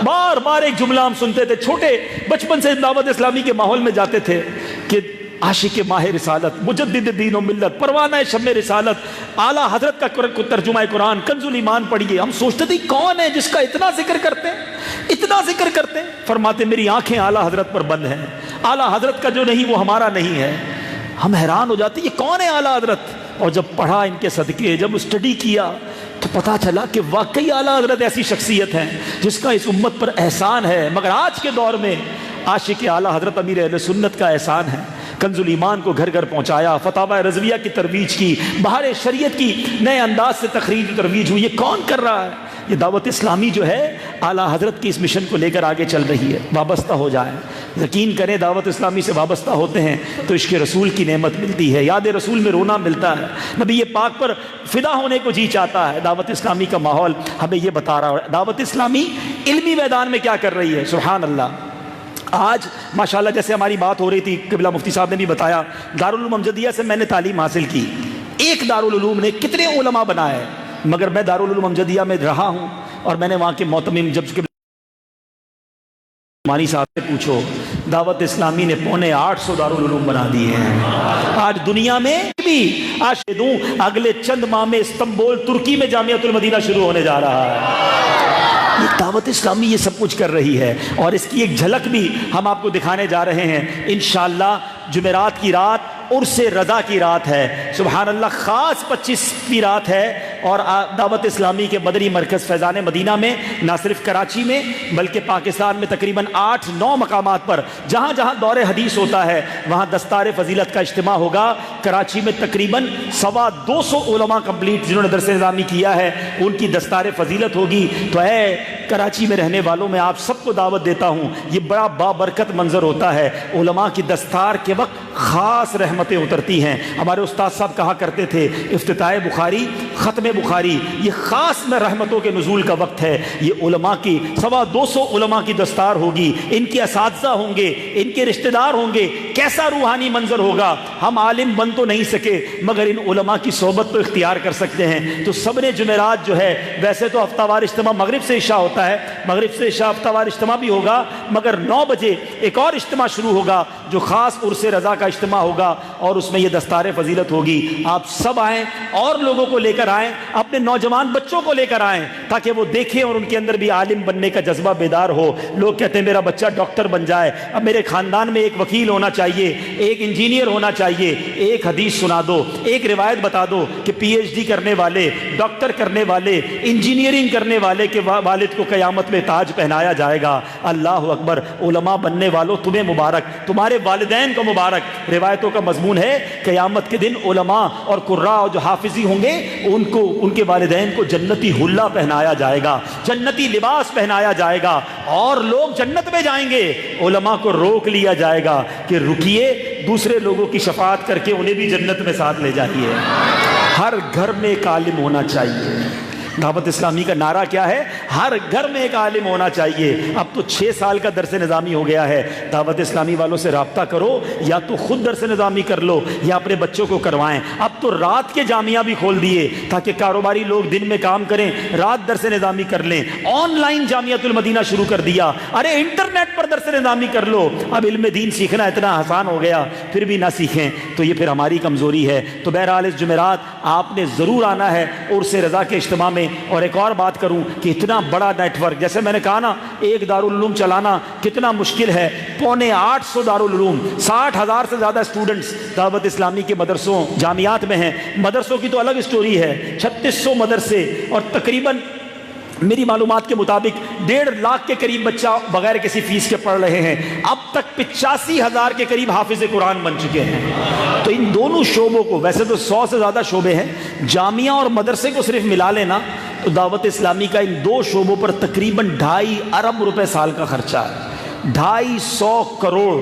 بار بار ایک جملہ ہم سنتے تھے، چھوٹے بچپن سے دعوت اسلامی کے ماحول میں جاتے تھے کہ عاشق ماہ رسالت، مجدد دین و ملت، پروانہ شمع رسالت، اعلیٰ حضرت کا ترجمہ قرآن کنز ایمان پڑھیے۔ ہم سوچتے تھے کون ہے جس کا اتنا ذکر کرتے ہیں، اتنا ذکر کرتے ہیں؟ فرماتے میری آنکھیں اعلیٰ حضرت پر بند ہیں، اعلیٰ حضرت کا جو نہیں وہ ہمارا نہیں ہے۔ ہم حیران ہو جاتے یہ کون ہے اعلیٰ حضرت؟ اور جب پڑھا ان کے صدقے، جب اسٹڈی کیا تو پتہ چلا کہ واقعی اعلیٰ حضرت ایسی شخصیت ہیں جس کا اس امت پر احسان ہے، مگر آج کے دور میں عاشق اعلیٰ حضرت امیر اہل سنت کا احسان ہے۔ کنز ایمان کو گھر گھر پہنچایا، فتاوی رضویہ کی ترویج کی، بہار شریعت کی نئے انداز سے تخریج ترویج ہوئی۔ یہ کون کر رہا ہے؟ یہ دعوت اسلامی جو ہے اعلیٰ حضرت کی اس مشن کو لے کر آگے چل رہی ہے۔ وابستہ ہو جائیں، یقین کریں دعوت اسلامی سے وابستہ ہوتے ہیں تو عشق رسول کی نعمت ملتی ہے، یاد رسول میں رونا ملتا ہے، نبی پاک پر فدا ہونے کو جی چاہتا ہے۔ دعوت اسلامی کا ماحول ہمیں یہ بتا رہا ہے۔ دعوت اسلامی علمی میدان میں کیا کر رہی ہے؟ سبحان اللہ۔ آج ماشاءاللہ جیسے ہماری بات ہو رہی تھی، قبلہ مفتی صاحب نے بھی بتایا، دارالعلوم امجدیہ سے میں نے تعلیم حاصل کی۔ ایک دارالعلوم نے کتنے علماء بنائے، مگر میں دارالعلوم امجدیہ میں رہا ہوں اور میں نے وہاں کے معتمم جب مانی صاحب سے پوچھو، دعوت اسلامی نے 850 دارالعلوم بنا دیے ہیں۔ آج دنیا میں بھی دوں اگلے چند ماہ میں استنبول ترکی میں جامعۃ المدینہ شروع ہونے جا رہا ہے۔ یہ دعوت اسلامی یہ سب کچھ کر رہی ہے، اور اس کی ایک جھلک بھی ہم آپ کو دکھانے جا رہے ہیں انشاءاللہ۔ جمعرات کی رات عرس رضا کی رات ہے، سبحان اللہ، خاص 25 کی رات ہے، اور دعوت اسلامی کے مدنی مرکز فیضان مدینہ میں نہ صرف کراچی میں بلکہ پاکستان میں تقریباً 8-9 مقامات پر جہاں جہاں دور حدیث ہوتا ہے وہاں دستار فضیلت کا اجتماع ہوگا۔ کراچی میں تقریباً 250 علماء کمپلیٹ جنہوں نے درس نظامی کیا ہے ان کی دستار فضیلت ہوگی۔ تو اے کراچی میں رہنے والوں میں آپ سب کو دعوت دیتا ہوں، یہ بڑا بابرکت منظر ہوتا ہے۔ علماء کی دستار کے وقت خاص رحمتیں اترتی ہیں۔ ہمارے استاد صاحب کہا کرتے تھے افتتاح بخاری، ختم بخاری، یہ خاص میں رحمتوں کے نزول کا وقت ہے۔ یہ علماء کی 250 علماء کی دستار ہوگی، ان کے اساتذہ ہوں گے، ان کے رشتہ دار ہوں گے، کیسا روحانی منظر ہوگا۔ ہم عالم بن تو نہیں سکے مگر ان علماء کی صحبت تو اختیار کر سکتے ہیں۔ تو سب نے جمعرات جو ہے، ویسے تو ہفتہ وار اجتماع مغرب سے عشاء ہوتا ہے، مغرب سے عشاء ہفتہ وار اجتماع بھی ہوگا، مگر 9 بجے ایک اور اجتماع شروع ہوگا جو خاص عرس رضا کا اجتماع ہوگا، اور اس میں یہ دستار فضیلت ہوگی۔ آپ سب آئیں اور لوگوں کو لے کر آئیں، اپنے نوجوان بچوں کو لے کر آئیں تاکہ وہ دیکھیں اور ان کے اندر بھی عالم بننے کا جذبہ بیدار ہو۔ لوگ کہتے ہیں میرا بچہ ڈاکٹر بن جائے، اب میرے خاندان میں ایک وکیل ہونا چاہیے، ایک انجینئر ہونا چاہیے۔ ایک حدیث سنا دو، ایک روایت بتا دو کہ پی ایچ ڈی کرنے والے، ڈاکٹر کرنے والے، انجینئرنگ کرنے والے کے والد کو قیامت میں تاج پہنایا جائے گا۔ اللہ اکبر۔ علماء بننے والوں تمہیں مبارک، تمہارے والدین کو مبارک۔ روایتوں کا مضمون ہے قیامت کے دن علماء اور قراء جو حافظی ہوں گے ان کے والدین کو جنتی حلہ پہنایا جائے گا، جنتی لباس پہنایا جائے گا، اور لوگ جنت میں جائیں گے۔ علماء کو روک لیا جائے گا کہ رکیے، دوسرے لوگوں کی شفاعت کر کے انہیں بھی جنت میں ساتھ لے جائیے۔ ہر گھر میں ایک عالم ہونا چاہیے۔ دعوت اسلامی کا نعرہ کیا ہے؟ ہر گھر میں ایک عالم ہونا چاہیے۔ اب تو 6 سال کا درس نظامی ہو گیا ہے۔ دعوت اسلامی والوں سے رابطہ کرو، یا تو خود درس نظامی کر لو یا اپنے بچوں کو کروائیں۔ اب تو رات کے جامعہ بھی کھول دیے تاکہ کاروباری لوگ دن میں کام کریں، رات درس نظامی کر لیں۔ آن لائن جامعۃ المدینہ شروع کر دیا، ارے انٹرنیٹ پر درس نظامی کر لو۔ اب علم دین سیکھنا اتنا آسان ہو گیا، پھر بھی نہ سیکھیں تو یہ پھر ہماری کمزوری ہے۔ تو بہرحال اس جمعرات آپ نے ضرور آنا ہے عرس رضا کے اجتماع میں۔ اور ایک اور بات کروں کہ اتنا بڑا نیٹ ورک، جیسے میں نے کہا نا، ایک دارالعلوم چلانا کتنا مشکل ہے۔ 850 دارالعلوم، 60,000 سے زیادہ اسٹوڈنٹس دعوت اسلامی کے مدرسوں جامعات میں ہیں۔ مدرسوں کی تو الگ اسٹوری ہے، 3600 مدرسے، اور تقریباً میری معلومات کے مطابق 1.5 لاکھ کے قریب بچہ بغیر کسی فیس کے پڑھ رہے ہیں۔ اب تک 85,000 کے قریب حافظ قرآن بن چکے ہیں۔ تو ان دونوں شعبوں کو، ویسے تو 100 سے زیادہ شعبے ہیں، جامعہ اور مدرسے کو صرف ملا لینا تو دعوت اسلامی کا ان 2 شعبوں پر تقریباً 2.5 ارب روپے سال کا خرچہ ہے۔ 250 کروڑ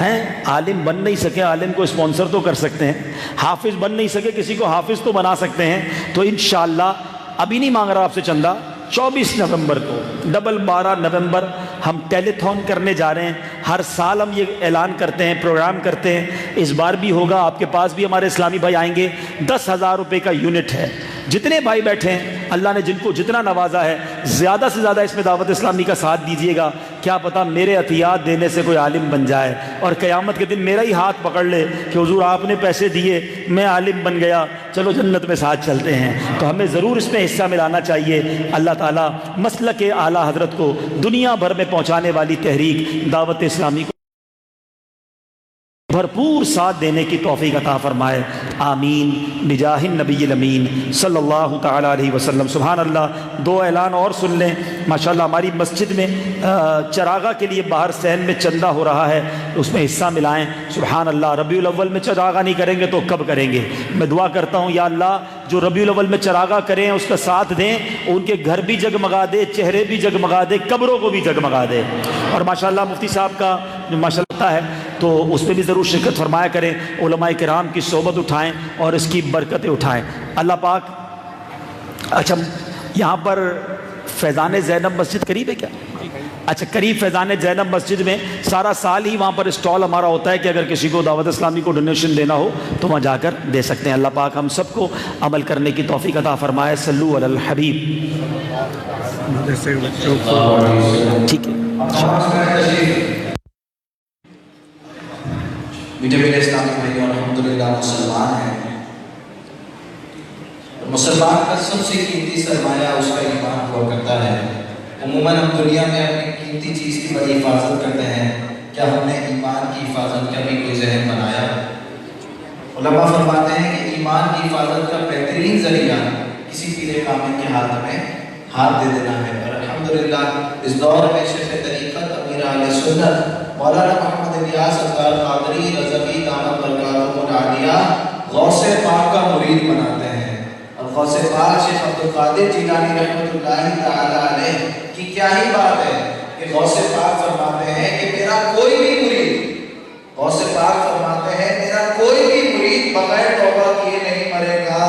ہیں۔ عالم بن نہیں سکے، عالم کو اسپانسر تو کر سکتے ہیں، حافظ بن نہیں سکے، کسی کو حافظ تو بنا سکتے ہیں۔ تو انشاءاللہ ابھی نہیں مانگ رہا آپ سے چندہ، 24 نومبر کو 12 نومبر ہم ٹیلی تھون کرنے جا رہے ہیں. ہر سال ہم یہ اعلان کرتے ہیں، پروگرام کرتے ہیں. اس بار بھی ہوگا. آپ کے پاس بھی ہمارے اسلامی بھائی آئیں گے. 10,000 روپے کا یونٹ ہے. جتنے بھائی بیٹھے ہیں، اللہ نے جن کو جتنا نوازا ہے، زیادہ سے زیادہ اس میں دعوت اسلامی کا ساتھ دیجیے گا. کیا پتہ میرے عطیات دینے سے کوئی عالم بن جائے اور قیامت کے دن میرا ہی ہاتھ پکڑ لے کہ حضور آپ نے پیسے دیے، میں عالم بن گیا، چلو جنت میں ساتھ چلتے ہیں. تو ہمیں ضرور اس میں حصہ ملانا چاہیے. اللہ تعالیٰ مسلک اعلیٰ حضرت کو دنیا بھر میں پہنچانے والی تحریک دعوت اسلامی کو بھرپور ساتھ دینے کی توفیق عطا فرمائے. آمین بجاہ النبی الامین صلی اللہ تعالیٰ علیہ وسلم. سبحان اللہ. 2 اعلان اور سن لیں. ماشاءاللہ ہماری مسجد میں چراغا کے لیے باہر صحن میں چندہ ہو رہا ہے، اس میں حصہ ملائیں. سبحان اللہ. ربیع الاول میں چراغا نہیں کریں گے تو کب کریں گے؟ میں دعا کرتا ہوں یا اللہ جو ربیع الاول میں چراغا کریں اس کا ساتھ دیں، ان کے گھر بھی جگمگا دے، چہرے بھی جگمگا دے، قبروں کو بھی جگمگا دے. اور ماشاءاللہ مفتی صاحب کا جو ماشاءاللہ ہے تو اس میں بھی ضرور شرکت فرمایا کریں. علماء کرام کی صحبت اٹھائیں اور اس کی برکتیں اٹھائیں. اللہ پاک. اچھا یہاں پر فیضان زینب مسجد قریب ہے کیا؟ اچھا قریب فیضان زینب مسجد میں سارا سال ہی وہاں پر اسٹال ہمارا ہوتا ہے کہ اگر کسی کو دعوت اسلامی کو ڈونیشن دینا ہو تو وہاں جا کر دے سکتے ہیں. اللہ پاک ہم سب کو عمل کرنے کی توفیق عطا فرمائے. صلو علی الحبیب. ٹھیک ہے. میٹھے میٹھے اسلامی بھائیوں، الحمدللہ مسلمان ہیں. مسلمان کا سب سے قیمتی سرمایہ اس کا ایمان ہوا کرتا ہے. عموماً ہم دنیا میں اپنی قیمتی چیز کی بڑی حفاظت کرتے ہیں. کیا ہم نے ایمان کی حفاظت کا بھی کوئی ذہن بنایا؟ علماء فرماتے ہیں کہ ایمان کی حفاظت کا بہترین ذریعہ کسی پیرے کامل کے ہاتھ میں ہاتھ دے دینا ہے. اور الحمدللہ اس دور میں شیخ طریقت امیر اہل سنت مولانا محمد الیاس ستار قادری رضوی دامت برکاتہ العالیہ غوث پاک کا مرید بناتے ہیں. اور غوث پاک شیخ عبدالقادر جیلانی رحمۃ اللہ تعالی علیہ کی کیا ہی بات ہے کہ غوث پاک فرماتے ہیں کہ میرا کوئی بھی مرید، غوث پاک فرماتے ہیں میرا کوئی بھی مرید بغیر توبہ کیے نہیں مرے گا.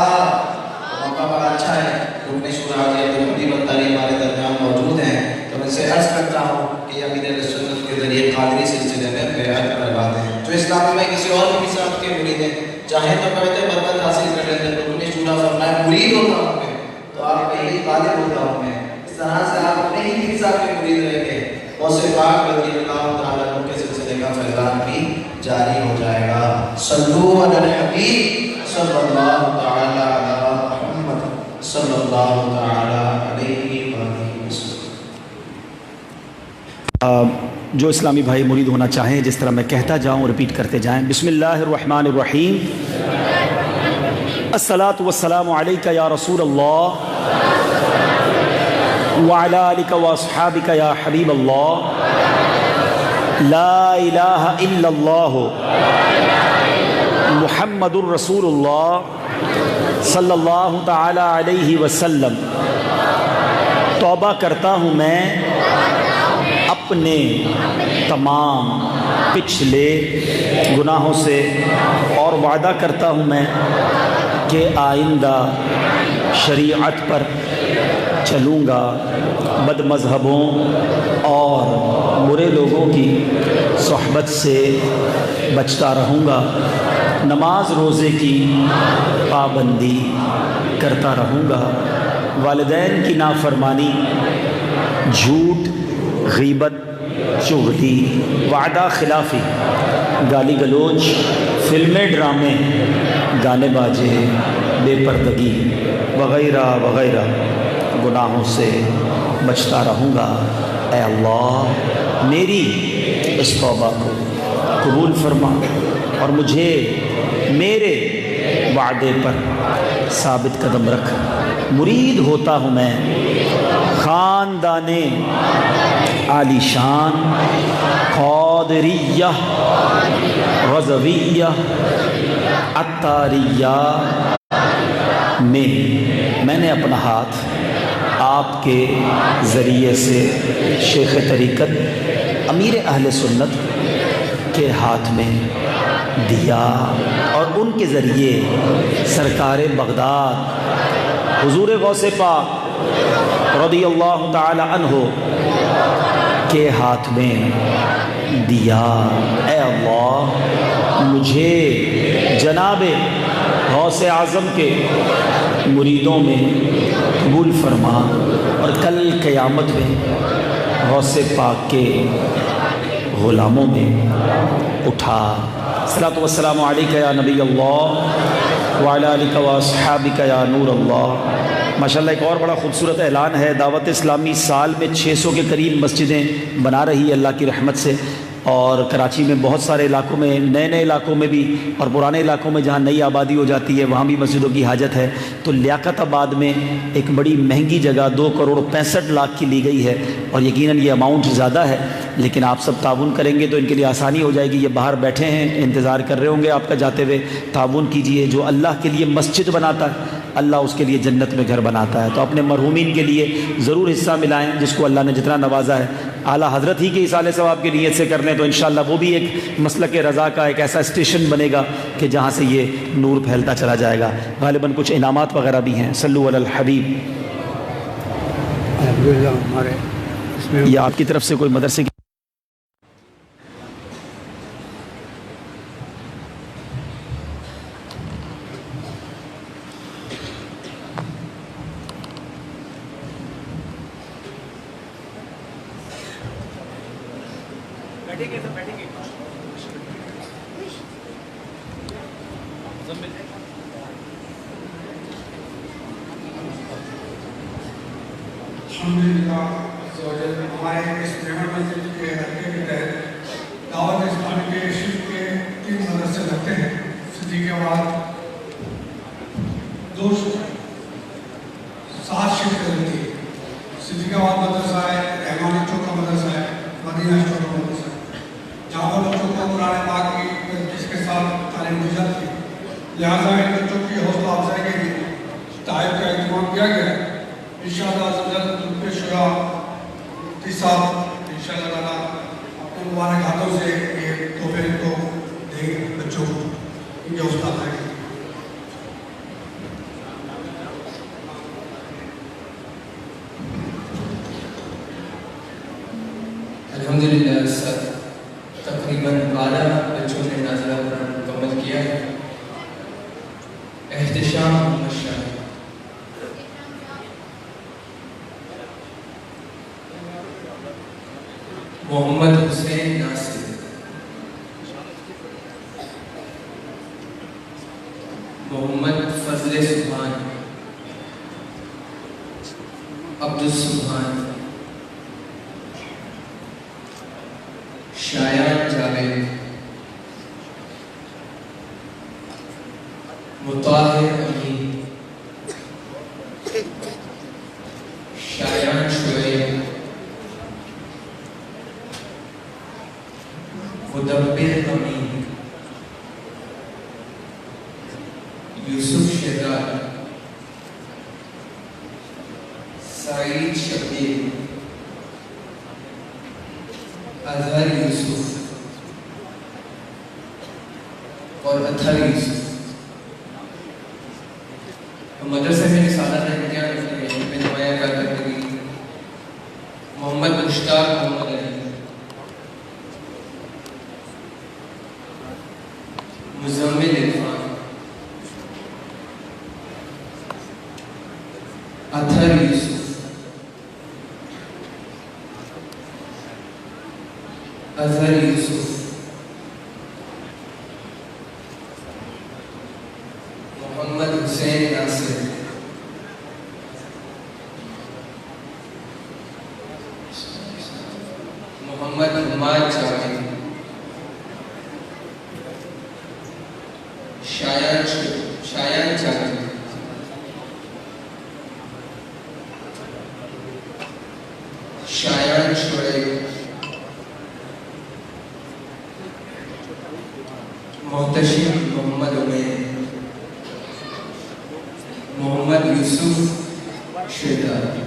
موقع بڑا اچھا ہے. رکن شورا حاجی عبدالحمید بطاری ہمارے درمیان موجود ہیں تو میں سے عرض کرتا ہوں کہ امیر اہل سنت کے ذریعے قادری سلسلے میں بیعت کروا دیں. جو اسلامی میں کسی اور بھی صاحب کے مرید ہیں چاہیں تو کہتے برکت حاصل کر لیتے. رکن شورا فرمایا مرید ہوتا ہوں میں تو آپ کا یہی طالب ہوتا ہوں میں. اس طرح سے آپ اپنے ہی صاحب کے مرید رہیں گے. غوث پاک رضی اللہ تعالیٰ عنہ کے سلسلے کا فیضان بھی جاری ہو جائے گا. صلو علی الحبیب صلی اللہ تعالی علی محمد صلی اللہ تعالی علیہ وسلم. جو اسلامی بھائی مرید ہونا چاہیں جس طرح میں کہتا جاؤں رپیٹ کرتے جائیں. بسم اللہ الرحمن الرحیم. الصلاۃ والسلام علیک یا رسول اللہ وعلی آلک واصحابک یا حبیب اللہ. لا الہ الا اللہ محمد الرسول اللہ صلی اللہ تعالی علیہ وسلم. توبہ کرتا ہوں میں اپنے تمام پچھلے گناہوں سے اور وعدہ کرتا ہوں میں کہ آئندہ شریعت پر چلوں گا، بد مذہبوں اور برے لوگوں کی صحبت سے بچتا رہوں گا، نماز روزے کی پابندی کرتا رہوں گا، والدین کی نافرمانی، جھوٹ، غیبت، چغلی، وعدہ خلافی، گالی گلوچ، فلمیں، ڈرامے، گانے باجے، بے پردگی وغیرہ وغیرہ گناہوں سے بچتا رہوں گا. اے اللہ میری اس توبہ کو قبول فرما اور مجھے میرے وعدے پر ثابت قدم رکھ. مرید ہوتا ہوں میں خاندان عالی شان قادریہ رضویہ عطاریہ میں نے اپنا ہاتھ آپ کے ذریعے سے شیخ طریقت امیر اہل سنت کے ہاتھ میں دیا اور ان کے ذریعے سرکار بغداد حضور غوث پاک رضی اللہ تعالی عنہ کے ہاتھ میں دیا۔ اے اللہ مجھے جناب غوث اعظم کے مریدوں میں قبول فرما، اور کل قیامت میں غوث پاک کے غلاموں میں اٹھا۔ الصلاۃ والسلام علیک یا نبی اللہ وعلی آلک و اصحابک یا نور اللہ۔ ماشاءاللہ ایک اور بڑا خوبصورت اعلان ہے، دعوت اسلامی سال میں 600 کے قریب مسجدیں بنا رہی ہے اللہ کی رحمت سے، اور کراچی میں بہت سارے علاقوں میں، نئے علاقوں میں بھی اور پرانے علاقوں میں جہاں نئی آبادی ہو جاتی ہے وہاں بھی مسجدوں کی حاجت ہے۔ تو لیاقت آباد میں ایک بڑی مہنگی جگہ 2 کروڑ 65 لاکھ کی لی گئی ہے، اور یقیناً یہ اماؤنٹ زیادہ ہے، لیکن آپ سب تعاون کریں گے تو ان کے لیے آسانی ہو جائے گی۔ یہ باہر بیٹھے ہیں، انتظار کر رہے ہوں گے آپ کا جاتے ہوئے۔ تعاون کیجئے، جو اللہ کے لیے مسجد بناتا ہے اللہ اس کے لیے جنت میں گھر بناتا ہے۔ تو اپنے مرحومین کے لیے ضرور حصہ ملائیں، جس کو اللہ نے جتنا نوازا ہے۔ اعلیٰ حضرت ہی کے اصالِ ثواب کی نیت سے کر لیں تو انشاءاللہ وہ بھی ایک مسلک رضا کا ایک ایسا اسٹیشن بنے گا کہ جہاں سے یہ نور پھیلتا چلا جائے گا۔ غالباً کچھ انعامات وغیرہ بھی ہیں۔ صلو علی الحبیب۔ الحمدللہ ہمارے اس میں یہ آپ کی طرف سے کوئی مدرسے کی الحمدللہ ہمارے اس رحمت مسجد کے حلقے کے تحت دعوت اسلامی کے شرک کے 3 مدرسے لگتے ہیں۔ صدیق آباد 7 شرکیں لگتی ہیں۔ صدیق آباد مدرسہ ہے، رحمانی چوک کا مدرسہ ہے، مدینہ چوک کا مدرسہ ہے، جہاں پر بچوں کو قرآن پاک کی جس کے ساتھ تعلیم دی جاتی ہے، لہٰذا ان بچوں کی حوصلہ افزائی کے لیے تحائف کا اہتمام کیا گیا ہے۔ انشاءاللہ کے شورا مفتی صاحب انشاءاللہ تعالیٰ اپنے مبارک ہاتھوں سے یہ تحفے کو دیں گے بچوں کو، ان کے حوصلہ افزائی کے لیے۔ الحمدللہ سر تقریباً 12 بچوں نے نازلہ قرآن مکمل کیا ہے۔ احتشام محمد شاہ، محمد حسین ناصر، محمد فضل سبحان، عبد السبحان، شایان جاوید، مطاہر امین، شایان شعیب، مدبر امین، یوسف شہزاد، سعید شبیر، اظہر یوسف اور اطہر یوسف۔ مدرسے میں رسالت امتحان رکھنے میں نمایاں کارکردگی محمد مشتاق محمد علی، مزمل عرفان، اطہر یوسف، اظہر یوسف، محمد حسین ناصر، محمد حماد جاوید، شایان جاوید، شایان شعیب، محتشم محمد عمیر، محمد یوسف شہزاد،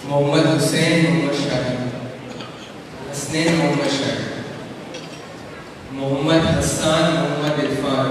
محمد حسین محمد شاہد، حسنین محمد شاہد، محمد حسان محمد عرفان،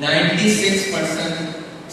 96%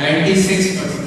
96%